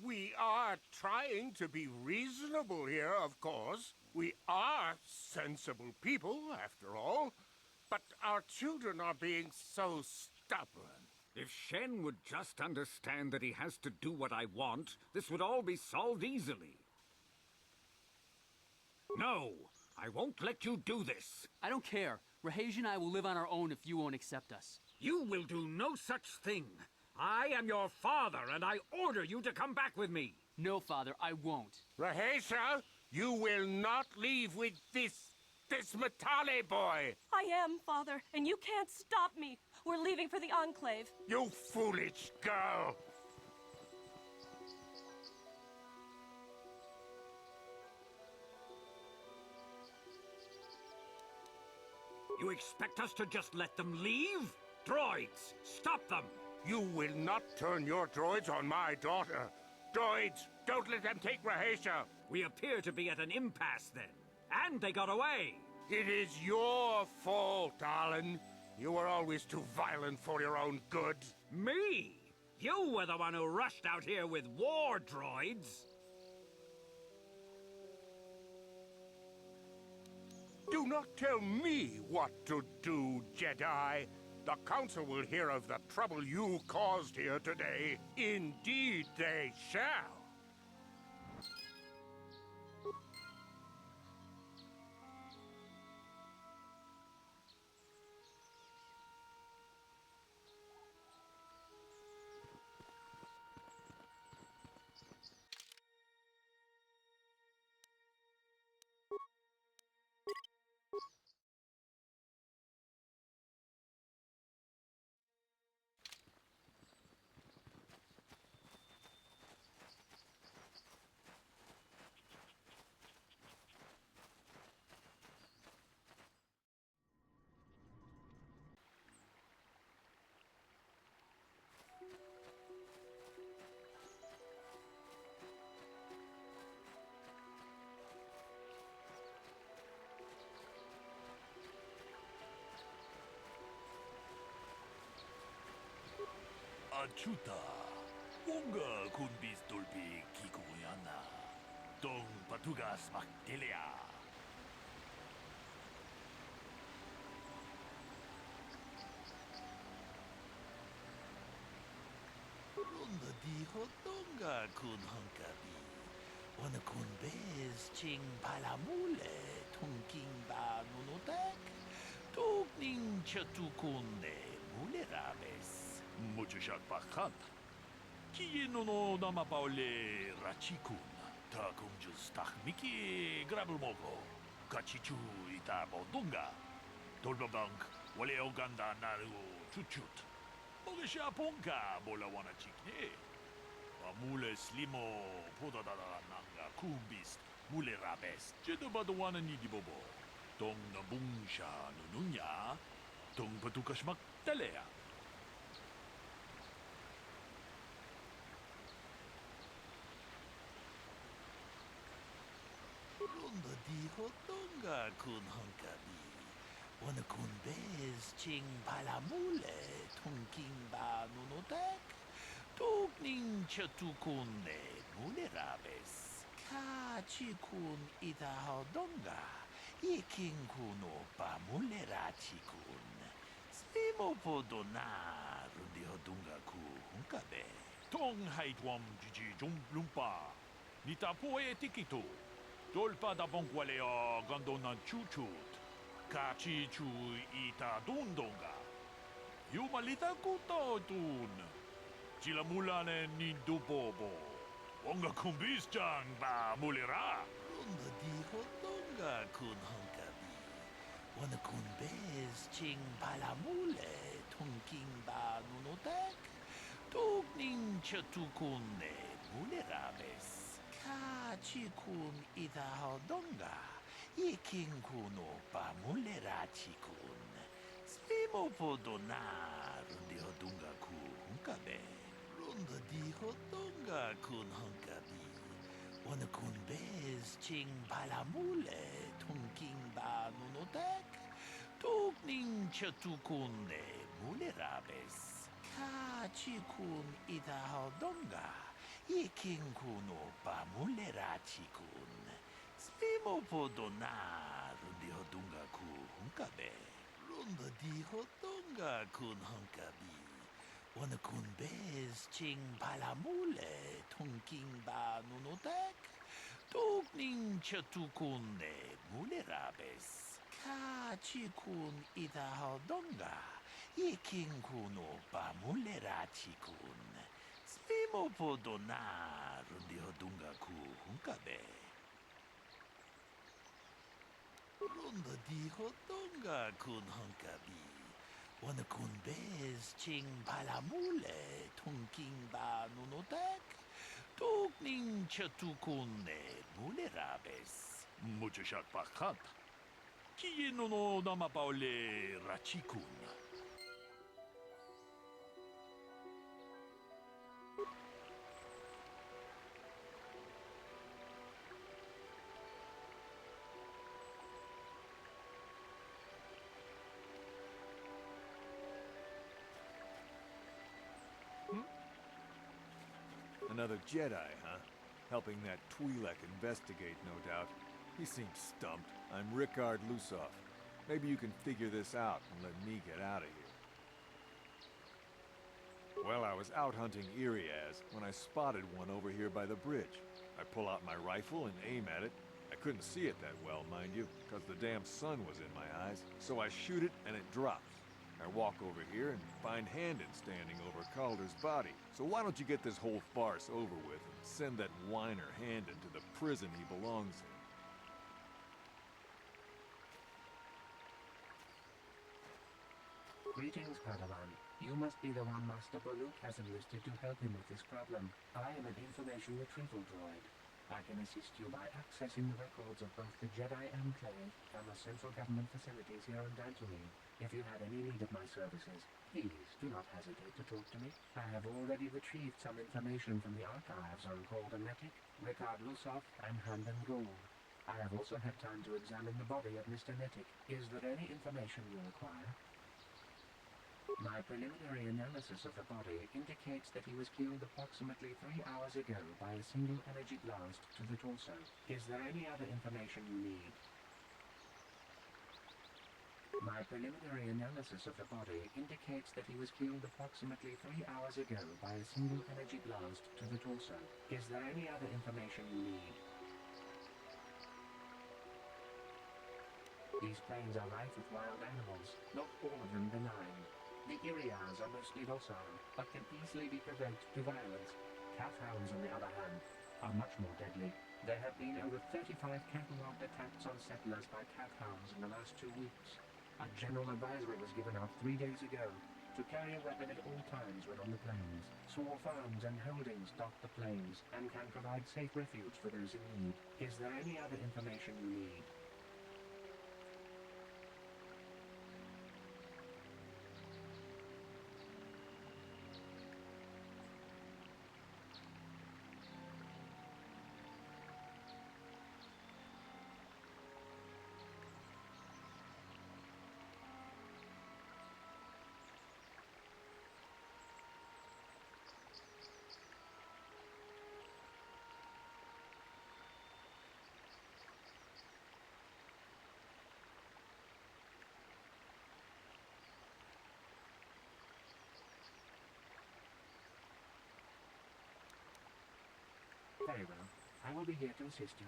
We are trying to be reasonable here, of course. We are sensible people, after all. But our children are being so stubborn.
If Shen would just understand that he has to do what I want, this would all be solved easily. No, I won't let you do this.
I don't care. Rahasia and I will live on our own if you won't accept us.
You will do no such thing. I am your father, and I order you to come back with me.
No, Father, I won't.
Rahasia, you will not leave with this Matale boy!
I am, Father, and you can't stop me. We're leaving for the Enclave.
You foolish girl!
You expect us to just let them leave? Droids, stop them!
You will not turn your droids on my daughter. Droids, don't let them take Rahasia.
We appear to be at an impasse then. And they got away.
It is your fault, Alan. You were always too violent for your own good.
Me? You were the one who rushed out here with war droids.
Do not tell me what to do, Jedi. The Council will hear of the trouble you caused here today. Indeed they shall.
Achuta, unga kunbis dolpi kikuyana, dong patugas maktelia. Ronda di hotonga kun hankabi, wana kun bez ching palamule, tunking ba nunotak, tugning chatukunde mulerabes. Muchachak bakhan. Kiye no no namapaule rachikun. 다 공주스 딱 미끼 그라블 먹고 같이 주 이따 뭐동가 돌바방크 원래 오간다 나르고 추추트 먹으샤 본가 몰라 원하 찍니 물레 슬리모 보다다다 난가 쿠비스 물레 라베스 제도 봐도 와는 이디보보 동나 뭉샤 누누냐 동바두카시 막 달래야 ronda dijo tonga kun honkabi wana kun bez ching palamule tongking ba nunotek tugning chatukune mule rabes ka chikun ita hodonga iking kuno pa mule rachikun slimo podona rundi hodunga ku honkabe tong haitwam jiji jumplumpa nita poe tikito Dolpa da bongualeo gandona chuchut. Kachi chu ita dundonga. Yumalita kuto tun. Chila mulane ni dubobo. Onga kumbis jang ba mulera. Runda di hodonga kun honkabi. Wana kun bez ching palamule. Tongking ba nunotek. Tugning chatukune mulerabes. Chikun ita hodonga iking kuno pa mulera chikun slimo podona rundi hodonga ku hunkabe runda di hodonga kun hunkabi wana kun bez ching palamule tongking ba nunotek tugning chatukune mulerabes ka chikun ita hodonga iking kuno pa mulera chikun slimo podona rundi hodunga ku hunkabe runda di hodunga kun hunkabi wana kun bez ching palamule tongking ba nunotek tugning chatukune mulerabes ka chikun ita hodonga iking kuno pa mulera chikun Slimo podona rundi hodunga ku hunkabe. Runda di hodunga kun hunkabi. Wana kun bez ching palamule tongking ba nunotek. Tugning chatukune mulerabes. Mucho shak pakat. Kiye no namapaole rachikun.
Another Jedi, huh? Helping that Twi'lek investigate, no doubt. He seems stumped. I'm Rickard Lusoff. Maybe you can figure this out and let me get out of here. Well, I was out hunting Iriaz when I spotted one over here by the bridge. I pull out my rifle and aim at it. I couldn't see it that well, mind you, because the damn sun was in my eyes. So I shoot it and it drops. I walk over here and find Handon standing over Calder's body. So why don't you get this whole farce over with and send that whiner Handon to the prison he belongs in?
Greetings, Padawan. You must be the one Master Baruch has enlisted to help him with this problem. I am an information retrieval droid. I can assist you by accessing the records of both the Jedi Enclave and the central government facilities here on Dantooine. If you have any need of my services, please do not hesitate to talk to me. I have already retrieved some information from the archives on Caldernetic, Rickard Lusoff, and Handon Gould. I have also had time to examine the body of Mr. Netic. Is there any information you require? My preliminary analysis of the body indicates that he was killed approximately 3 hours ago by a single energy blast to the torso. Is there any other information you need? My preliminary analysis of the body indicates that he was killed approximately 3 hours ago by a single energy blast to the torso. Is there any other information you need? These plains are rife with wild animals, not all of them benign. The Iriaz are mostly docile, but can easily be provoked to violence. Calf hounds, on the other hand, are much more deadly. There have been over 35 catalogued attacks on settlers by cat hounds in the last 2 weeks. A general advisory was given out 3 days ago to carry a weapon at all times when on the plains. Small farms and holdings dot the plains and can provide safe refuge for those in need. Is there any other information you need? Very well. I will be here to assist you.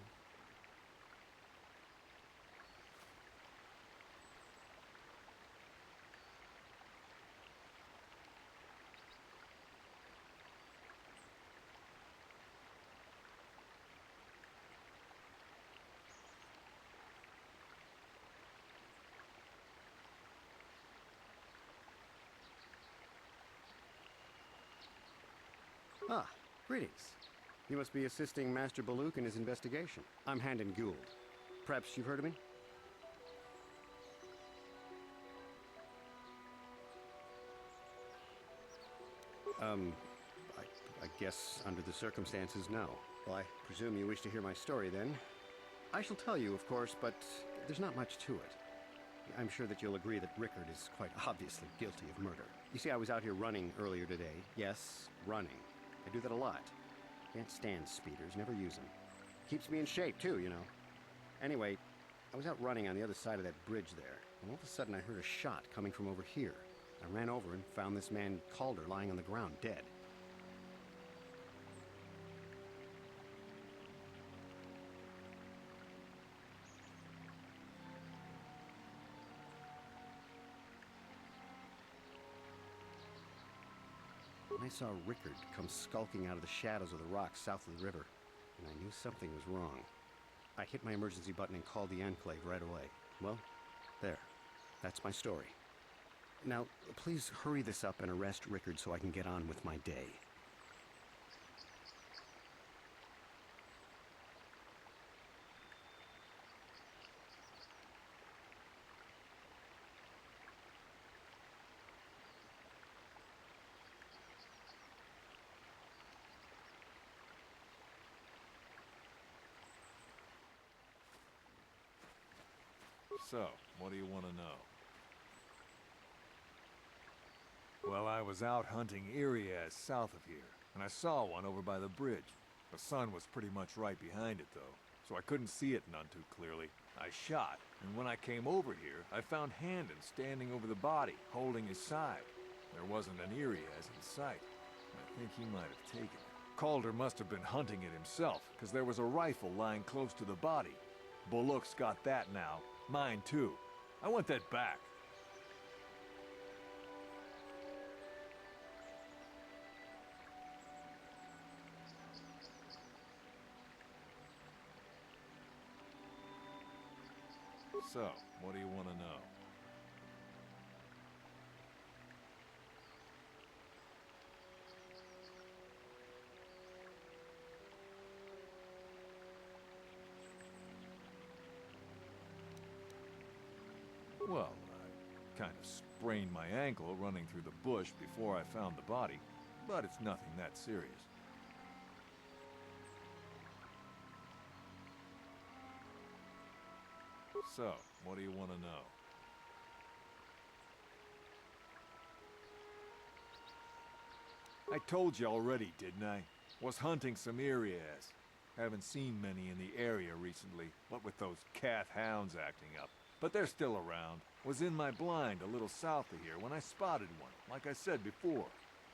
Ah, greetings. You must be assisting Master Baluk in his investigation. I'm Handon Gould. Perhaps you've heard of me? I guess under the circumstances, no. Well, I presume you wish to hear my story then. I shall tell you, of course, but there's not much to it. I'm sure that you'll agree that Rickard is quite obviously guilty of murder. You see, I was out here running earlier today. Yes, running. I do that a lot. Can't stand speeders, never use them. Keeps me in shape, too, you know. Anyway, I was out running on the other side of that bridge there, and all of a sudden I heard a shot coming from over here. I ran over and found this man Calder lying on the ground, dead. I saw Rickard come skulking out of the shadows of the rocks south of the river, and I knew something was wrong. I hit my emergency button and called the Enclave right away. Well, there. That's my story. Now, please hurry this up and arrest Rickard so I can get on with my day.
So, what do you want to know? Well, I was out hunting Irias south of here, and I saw one over by the bridge. The sun was pretty much right behind it, though, so I couldn't see it none too clearly. I shot, and when I came over here, I found Handon standing over the body, holding his side. There wasn't an Irias in sight. I think he might have taken it. Calder must have been hunting it himself, because there was a rifle lying close to the body. Bullock's got that now. Mine, too. I want that back. So, what do you want to know? Well, I kind of sprained my ankle running through the bush before I found the body, but it's nothing that serious. So, what do you want to know? I told you already, didn't I? Was hunting some Irias. Haven't seen many in the area recently, what with those cat hounds acting up. But they're still around. Was in my blind a little south of here when I spotted one, like I said before.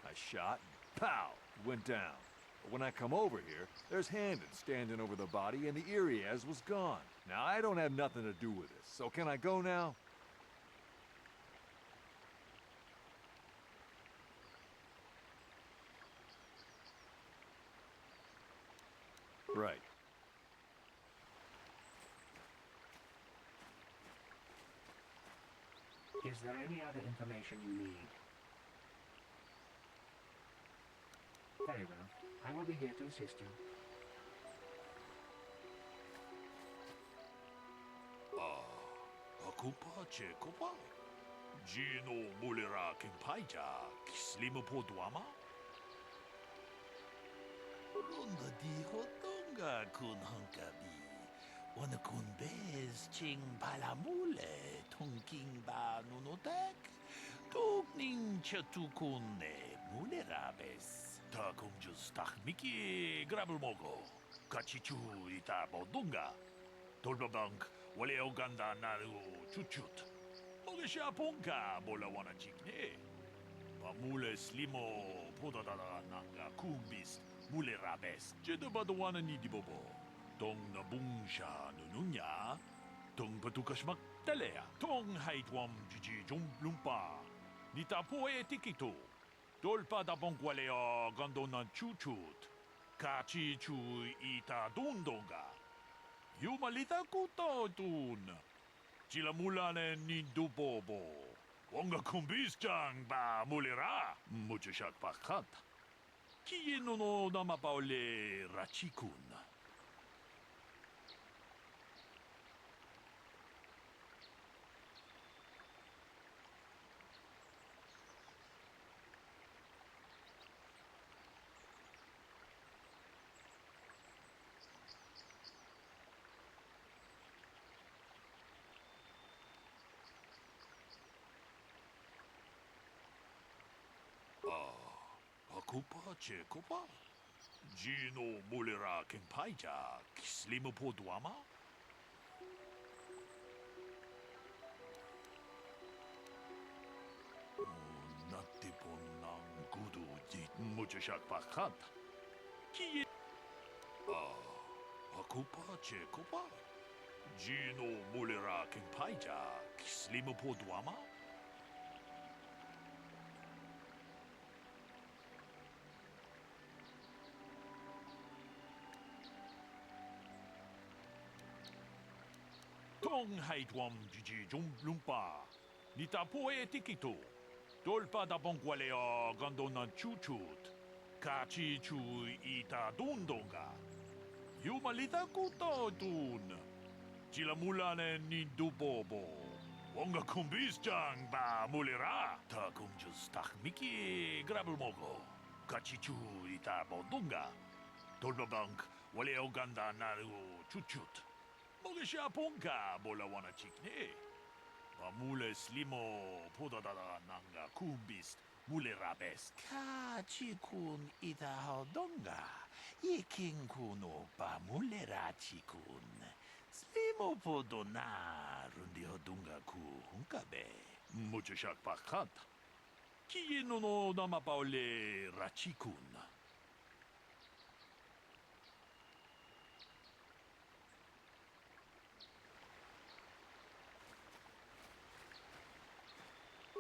I shot, and pow, it went down. But when I come over here, there's Handon standing over the body and the Irias was gone. Now, I don't have nothing to do with this, so can I go now? Right.
Is there any other information you need? Very well. I will be here to assist you.
Akupa Chekopa? Gino Mulera Kimpaija, Kislima Podwama? Runda di Hotonga kun Hunkabi. Wana kun bez ching palamule, tonking ba nunotek. Tugning chatukune mulerabes. Ta kumjus takmiki grabulmogo. Kachichu ita bodunga. Tolbabank, wale oganda naru chuchut. Mogesha ponka bola wana chikne. Pamule slimo podadada nanga kumbis mule rabes. Jedabadawana nidibobo. Tong nabungsha nununya. Tong patukashmak talea. Tong haitwam jiji lumpa. Nitapo etikito. Dolpa da bonkwalea gandona chuchut. Kachi chu ita dundonga. Yumalita kutotun. Chilamulane nindubobo. Wonga kumbisjang ba mulera. Muchashak pakat. Kieno no namapaole rachikun. Akupa Chekopa? Gino Mulera Kimpaija, Kislima Podwama? Natipon nang gudu dit Muchashak Pakat. Ki Akupa Chekopa? Gino Mulera Kimpaija, Kislima Podwama? Tong haitwam jiji lumpa. Nitapo etikito. Dolpa da bonkwalea gandona chuchut. Kachi chu ita dundonga. Yumalita kutotun. Chilamulane nindubobo. Wonga kumbisjang ba mulera. Ta kumjus takmiki grabulmogo. Kachi chu ita bodunga. Dolbabank wale oganda naru chuchut. Mogesha ponka bola wana chikne. Pamule slimo podadada nanga kumbis mule rabes. Kachikun ita hodonga. Ikin kuno pa mule rachikun. Slimo podona rundi hodunga ku hunkabe. Mucho shak pakat. Kieno no namapaole rachikun.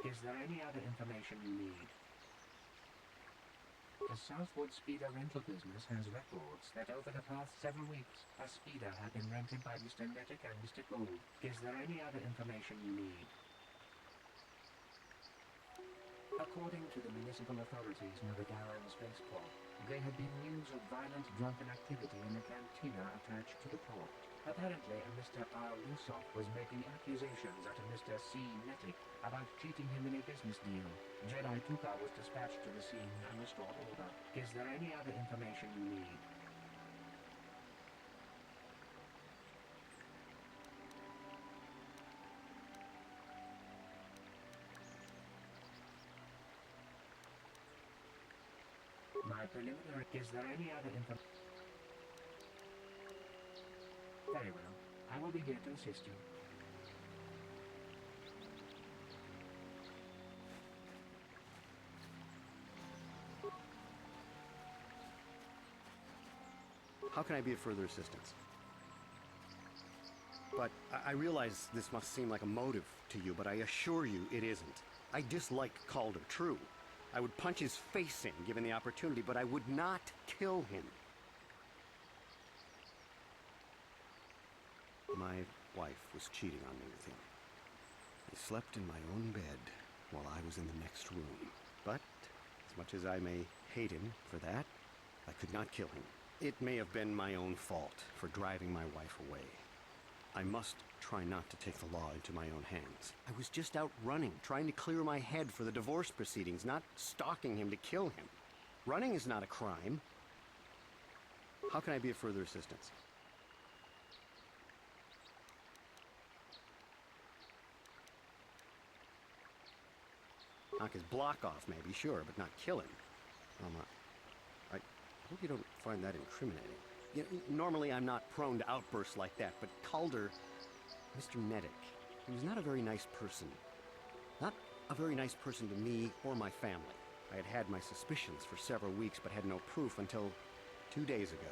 Is there any other information you need? The Southwood Speeder rental business has records that over the past several weeks, a speeder had been rented by Mr. Netic and Mr. Gold. Is there any other information you need? According to the municipal authorities near the Darren spaceport, there had been news of violent drunken activity in a cantina attached to the port. Apparently, a Mr. R. Lusoff was making accusations at a Mr. C. Netic about cheating him in a business deal. Jedi Tuka was dispatched to the scene and restored order. Is there any other information you need? My preliminary... Is there any other information? Very well. I will be here to assist you.
How can I be of further assistance? But I realize this must seem like a motive to you, but I assure you it isn't. I dislike Calder, true. I would punch his face in given the opportunity, but I would not kill him. My wife was cheating on me with him. He slept in my own bed while I was in the next room. But, as much as I may hate him for that, I could not kill him. It may have been my own fault for driving my wife away. I must try not to take the law into my own hands. I was just out running, trying to clear my head for the divorce proceedings, not stalking him to kill him. Running is not a crime. How can I be of further assistance? Knock his block off, maybe, sure, but not kill him. I hope you don't find that incriminating. You know, normally I'm not prone to outbursts like that, but Calder, Mr. Medic, he was not a very nice person. Not a very nice person to me or my family. I had had my suspicions for several weeks, but had no proof until 2 days ago.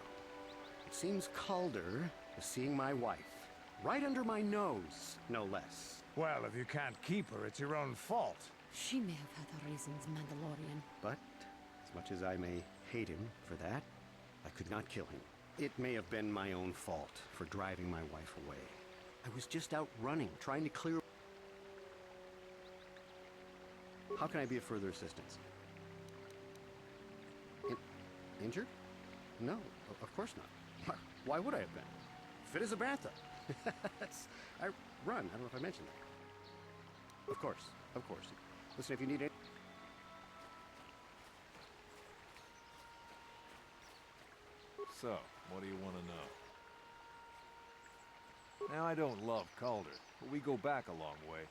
It seems Calder was seeing my wife. Right under my nose, no less.
Well, if you can't keep her, it's your own fault.
She may have had her reasons, Mandalorian.
But, as much as I may hate him for that, I could not kill him. It may have been my own fault for driving my wife away. I was just out running, trying to clear... How can I be of further assistance? Injured? No, of course not. Why would I have been? Fit as a bantha. I run. I don't know if I mentioned that. Of course, of course. Listen, if you need it.
So, what do you want to know? Now, I don't love Calder, but we go back a long way.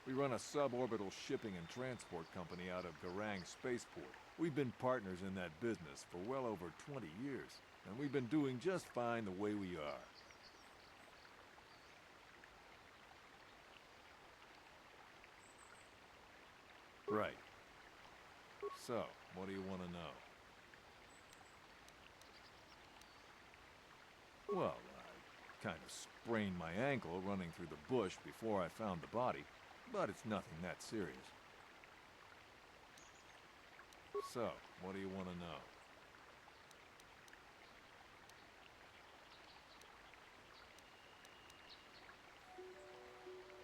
We run a suborbital shipping and transport company out of Garang Spaceport. We've been partners in that business for well over 20 years, and we've been doing just fine the way we are. Right. So, what do you want to know? Well, I kind of sprained my ankle running through the bush before I found the body, but it's nothing that serious. So, what do you want to know?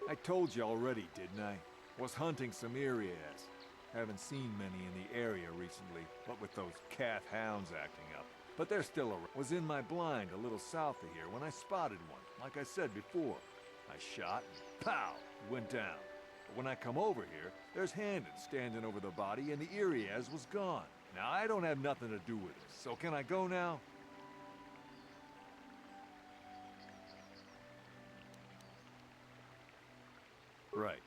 I told you already, didn't I? Was hunting some Irias. Haven't seen many in the area recently, what with those calf hounds acting up. But they're still around. Was in my blind a little south of here when I spotted one, like I said before. I shot and pow, he went down. But when I come over here, there's Handon standing over the body and the Irias was gone. Now I don't have nothing to do with it, so can I go now? Right.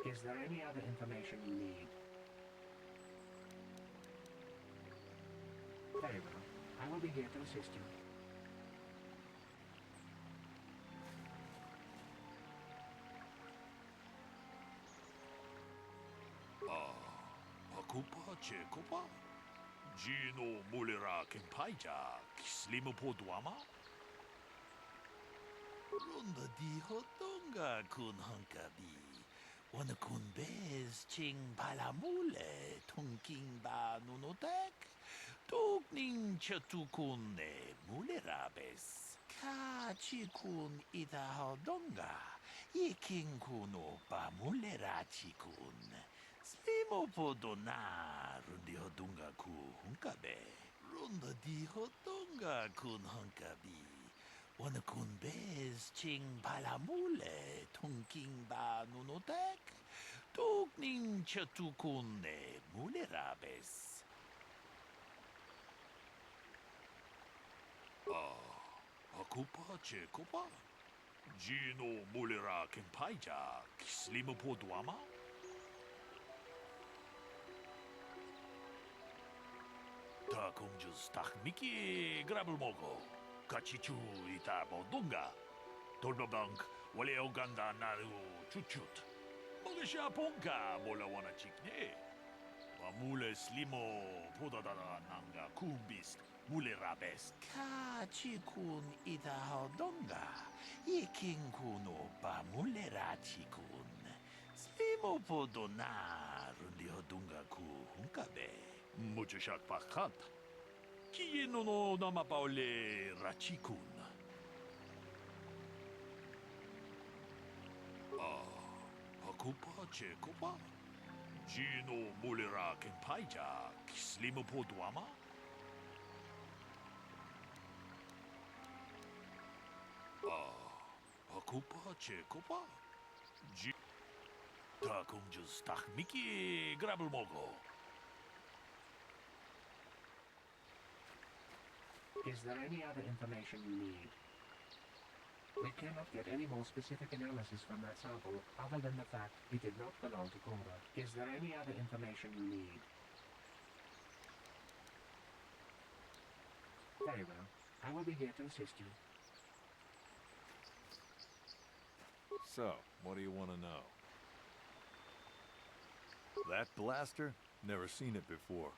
Is there any other information you need? Very well. I will be here to assist you.
Pakupa Chekopa? Gino Mulera Kempaija, Slimo Podwama? Runda di Hotonga kun Hunkabi. Wana kun bez ching palamule, tunking ba nunotek. Tukning chatukun ne mulerabes. Ka chikun ida hodonga. Iking kuno ba mulera chikun. Slimo podona rundi hodunga ku hunkabe. Runda di hodonga kun hunkabi. Wana kun bez ching palamule, tunking ba nunotek. Tukning chatukun ne mulerabes. Akupa Chekopa? Gino Mulera Kempaija, Slimo Podwama? Ta Kunjus Miki Grabelmogo, Kachichu Itabo Dunga, Tolbabank, Wale Oganda Naru Chuchut, Mogesha Ponka, Bolawana Chikne, Mamule Slimo Podadana Nanga Kumbist. Mulerabes ka chikun ida hodonga. Iking kuno ba mulera chikun. Slimo podona rundi hodunga ku hunkabe. Mucho shak pakat. Kiye no namapaole rachikun. Akupa Chekopa? Gino Mulira Kenpaija, Slimopo Dwama? Akupa Chekopa? G. Takunjus Takmiki Grabelmogo.
Is there any other information you need? We cannot get any more specific analysis from that sample other than the fact it did not belong to Cora. Is there any other information you need? Very well. I will be here to assist you.
So, what do you want to know? That blaster? Never seen it before.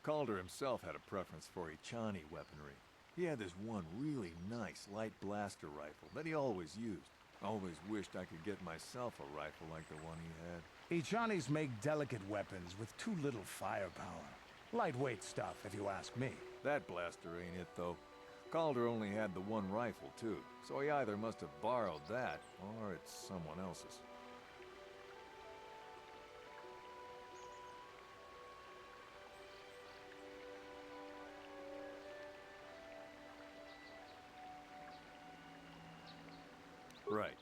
Calder himself had a preference for Ichani weaponry. He had this one really nice light blaster rifle that he always used. Always wished I could get myself a rifle like the one he had.
Ichanis make delicate weapons with too little firepower. Lightweight stuff, if you ask me.
That blaster ain't it, though. Calder only had the one rifle, too, so he either must have borrowed that, or it's someone else's. Right.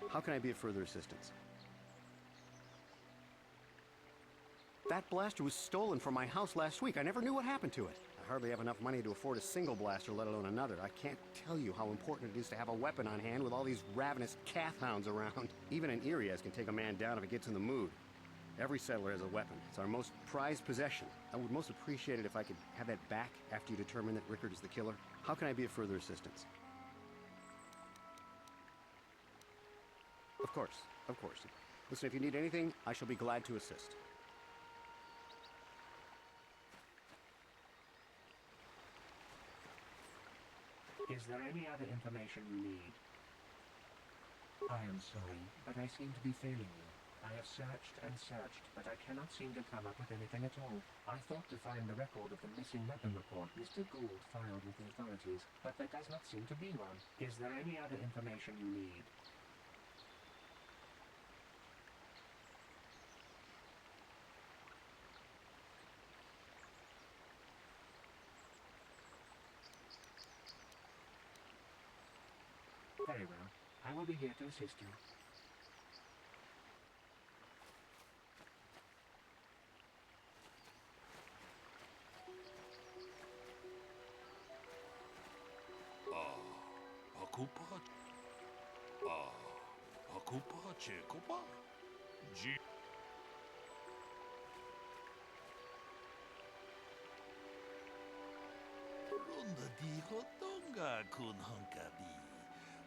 How can I be of further assistance? That blaster was stolen from my house last week. I never knew what happened to it. I hardly have enough money to afford a single blaster, let alone another. I can't tell you how important it is to have a weapon on hand with all these ravenous cath hounds around. Even an Irias can take a man down if it gets in the mood. Every settler has a weapon. It's our most prized possession. I would most appreciate it if I could have that back after you determine that Rickard is the killer. How can I be of further assistance? Of course, of course. Listen, if you need anything, I shall be glad to assist.
Is there any other information you need? I am sorry, but I seem to be failing you. I have searched and searched, but I cannot seem to come up with anything at all. I thought to find the record of the missing weapon report Mr. Gould filed with the authorities, but there does not seem to be one. Is there any other information you need? Very well. I will be here to assist you.
Akupa Chekopa? G. Runda di hotonga kun hunkabi.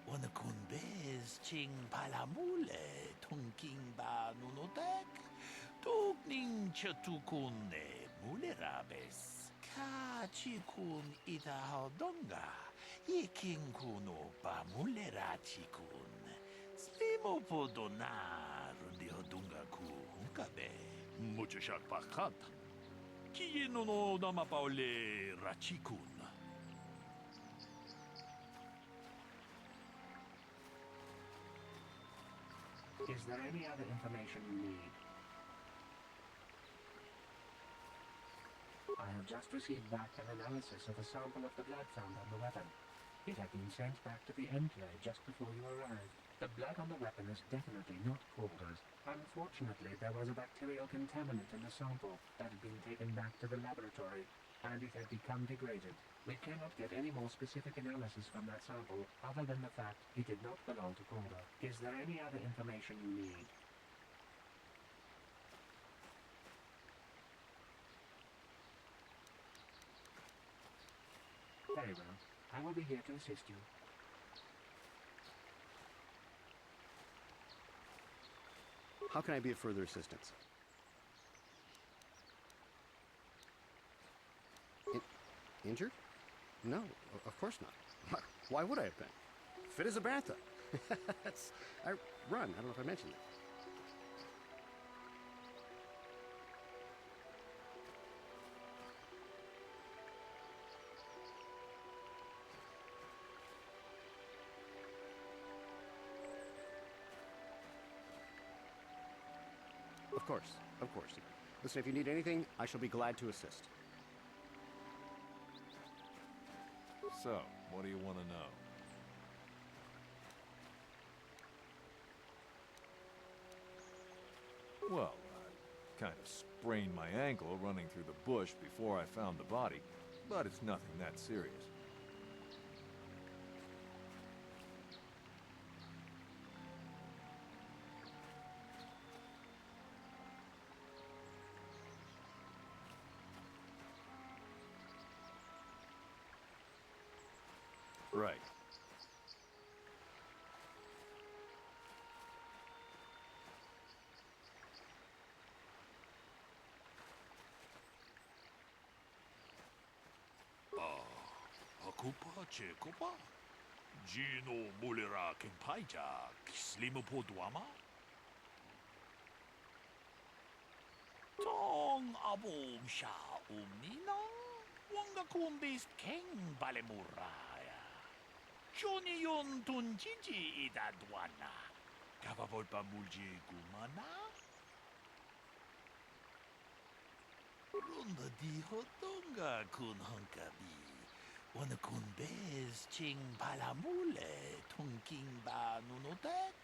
Wana kun bez ching palamule tunking ba nunotek. Tugning chatukune mulerabes. Ka chikun ita hodonga. Yiking kuno ba mulera chikun. Slimo podonar rundi hodunga ku hunkabe. Mucho shak pakat. Kiyeno no namapaule rachikun.
Is there any other information you need? I have just received back an analysis of a sample of the blood found on the weapon. It had been sent back to the Enclave just before you arrived. The blood on the weapon is definitely not Calder's. Unfortunately, there was a bacterial contaminant in the sample that had been taken back to the laboratory, and it had become degraded. We cannot get any more specific analysis from that sample other than the fact it did not belong to Calder. Is there any other information you need? Very well. I will be here to assist you.
How can I be of further assistance? Injured? No, of course not. Why would I have been? Fit as a bantha. I run. I don't know if I mentioned that. Of course, of course. Listen, if you need anything, I shall be glad to assist.
So, what do you want to know? Well, I kind of sprained my ankle running through the bush before I found the body, but it's nothing that serious. Right.
Ako pa, Cheko pa. Gino mulera kempaija, kislimo po duama. Tong abom siya umnina, wanga kumbis keng balemuraya. Johnny yon tunjiji idadwana, kapapol pa mulji gumana. Ronda di hotonga kun hankabi. Wana kun bez ching palamule tungking ba nunotek.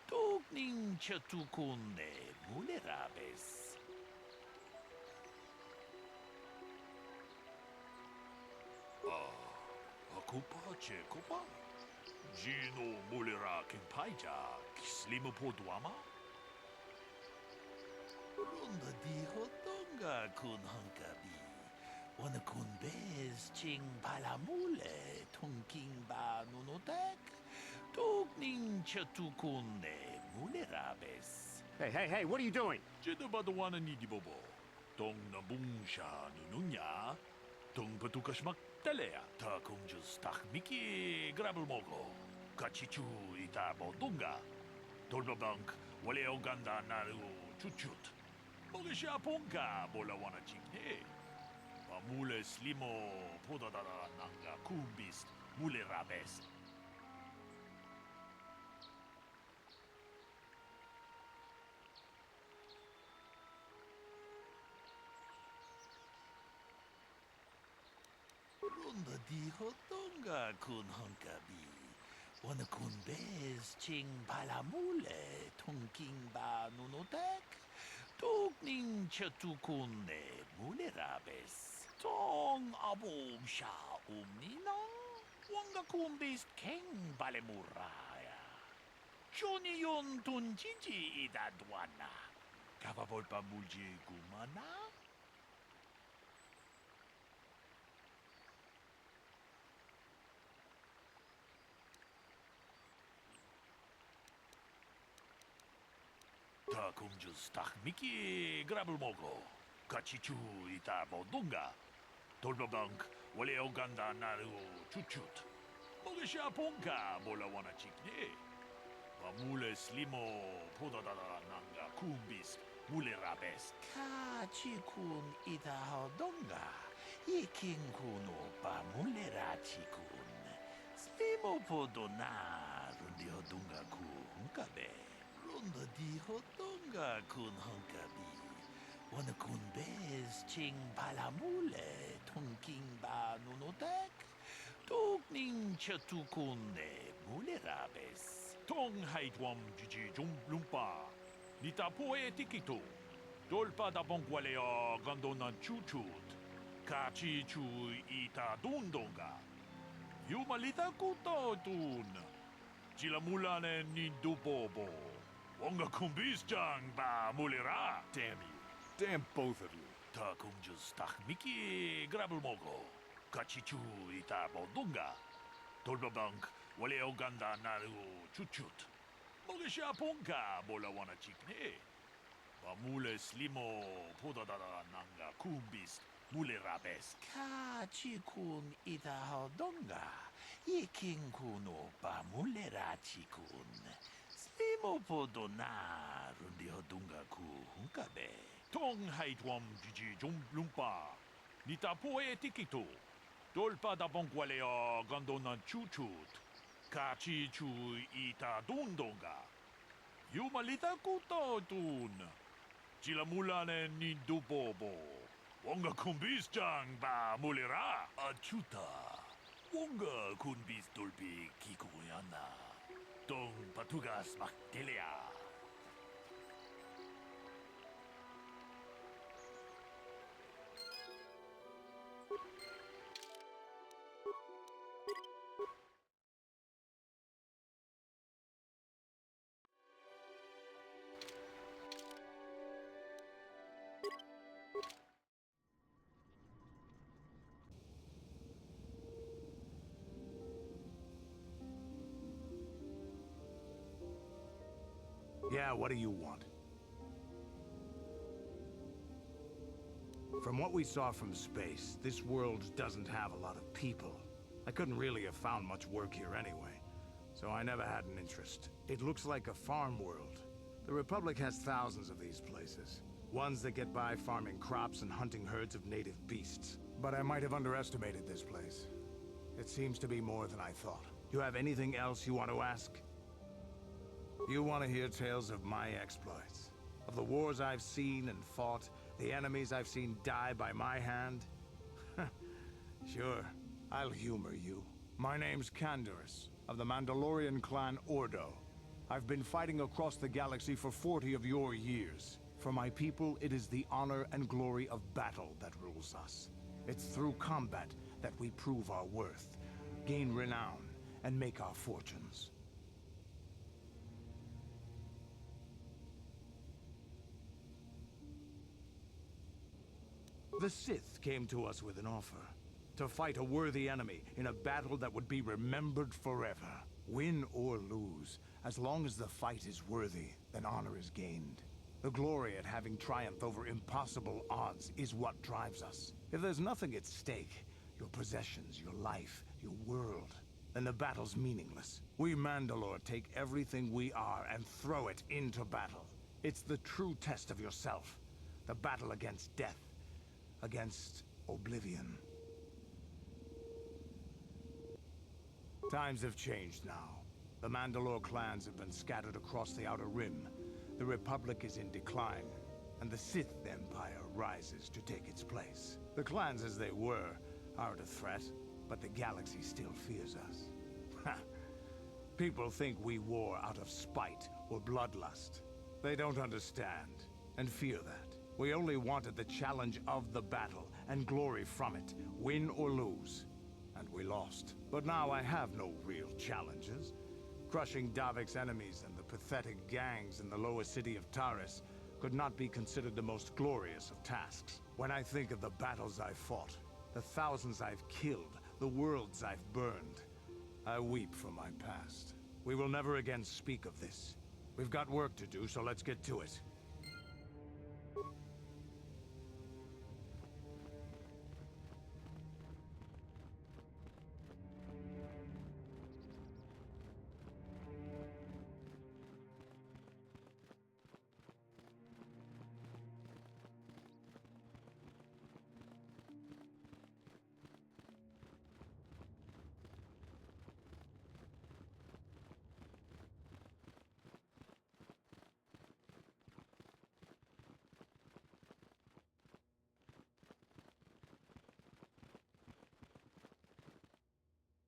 Tuk ning chatukunde mulerabes. Ako pa, Cheko pa. Gino mulera kempaija, kislimo po duama. Ronda di hotonga kun hankabi. Wana kun bez ching palamule tungking ba nunotek. Tuk ning chatukunde mulerabes.
Hey, what are you doing?
Jeda ba wana ni di bobo. Tong nabung siya nununya. Tong patukas magtalea. Ta kung just tak miki grabel mogo. Kachichu ita bodunga. Tolbabank wale o ganda naru chuchut. Moga siya pongka bola wana chikne. Mule slimo podadara nanga kumbis mule rabes. Ronda di hotonga kun hankabi. Wana kun bez ching palamule tungking ba nunotek. Tuk ning chatukunde mule rabes. Tong abom siya umnina, wanga kumbis keng balemuraya. Johnny yon tunjiji idadwana, kapapol pa mulji gumana. Ta kung just tak miki grabel mogo, kachichu ita bodunga. Tolbabank, wale o ganda naru chuchut. Moga siya pongka bola wana chikne. Mule slimo podadara nanga kumbis mule rabes. Kachikun ita hodonga. Ikin kuno pa mule rachikun. Slimo podona rundi hodonga ku hunkabe. Runda di hodonga kun hunkabi. Wana kun bez ching palamule tungking ba nunotek. Tuk ning chatukunde mule rabes. Tong haitwam jiji lumpa. Nita poe tikito. Dolpa da bongwalea gandonan chuchut. Kachi chu ita dundonga. Yumalita kuto tun. Chilamulane ni dubobo. Wonga kumbis jang ba mulera. Damn you.
Damn both of you.
Ta kung just tak miki grabel mogo. Kachichu ita bodunga. Tolbabank wale o ganda naru chuchut. Moga siya pongka bola wana chikne. Mule slimo podadara nanga kumbis mule rabes. Kachikun ita hodonga. Ikin kuno pa mule rachikun. Slimo podona rundi hodunga ku hunkabe. Tong haitwam jiji lumpa. Nita poe tikito. Dolpa da bongwalea gandonan chuchut. Kachi chu ita dundonga. Yumalita kuto tun. Chilamulane nindubobo. Wonga kumbisjang ba mulira achuta. Wonga kunbis dolpi kikuyana. Dong patugas baktelia.
Yeah, what do you want? From what we saw from space, this world doesn't have a lot of people. I couldn't really have found much work here anyway, so I never had an interest. It looks like a farm world. The Republic has thousands of these places. Ones that get by farming crops and hunting herds of native beasts. But I might have underestimated this place. It seems to be more than I thought. You have anything else you want to ask? You want to hear tales of my exploits? Of the wars I've seen and fought, the enemies I've seen die by my hand? Sure, I'll humor you. My name's Canderous, of the Mandalorian clan Ordo. I've been fighting across the galaxy for 40 of your years. For my people, it is the honor and glory of battle that rules us. It's through combat that we prove our worth, gain renown, and make our fortunes. The Sith came to us with an offer. To fight a worthy enemy in a battle that would be remembered forever. Win or lose, as long as the fight is worthy, then honor is gained. The glory at having triumphed over impossible odds is what drives us. If there's nothing at stake, your possessions, your life, your world, then the battle's meaningless. We Mandalore take everything we are and throw it into battle. It's the true test of yourself. The battle against death. Against oblivion. Times have changed now. The Mandalore clans have been scattered across the Outer Rim. The Republic is in decline, and the Sith Empire rises to take its place. The clans as they were aren't a threat, but the galaxy still fears us. Ha! People think we war out of spite or bloodlust. They don't understand, and fear that. We only wanted the challenge of the battle, and glory from it, win or lose. And we lost. But now I have no real challenges. Crushing Davik's enemies and the pathetic gangs in the lower city of Taris could not be considered the most glorious of tasks. When I think of the battles I've fought, the thousands I've killed, the worlds I've burned, I weep for my past. We will never again speak of this. We've got work to do, so let's get to it.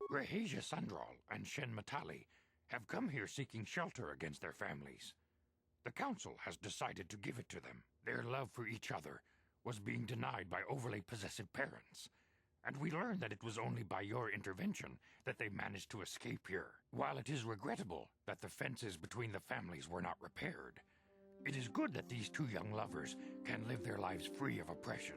Rahesia Sandral and Shen Matali have come here seeking shelter against their families. The Council has decided to give it to them. Their love for each other was being denied by overly possessive parents, and we learned that it was only by your intervention that they managed to escape here. While it is regrettable that the fences between the families were not repaired, it is good that these two young lovers can live their lives free of oppression.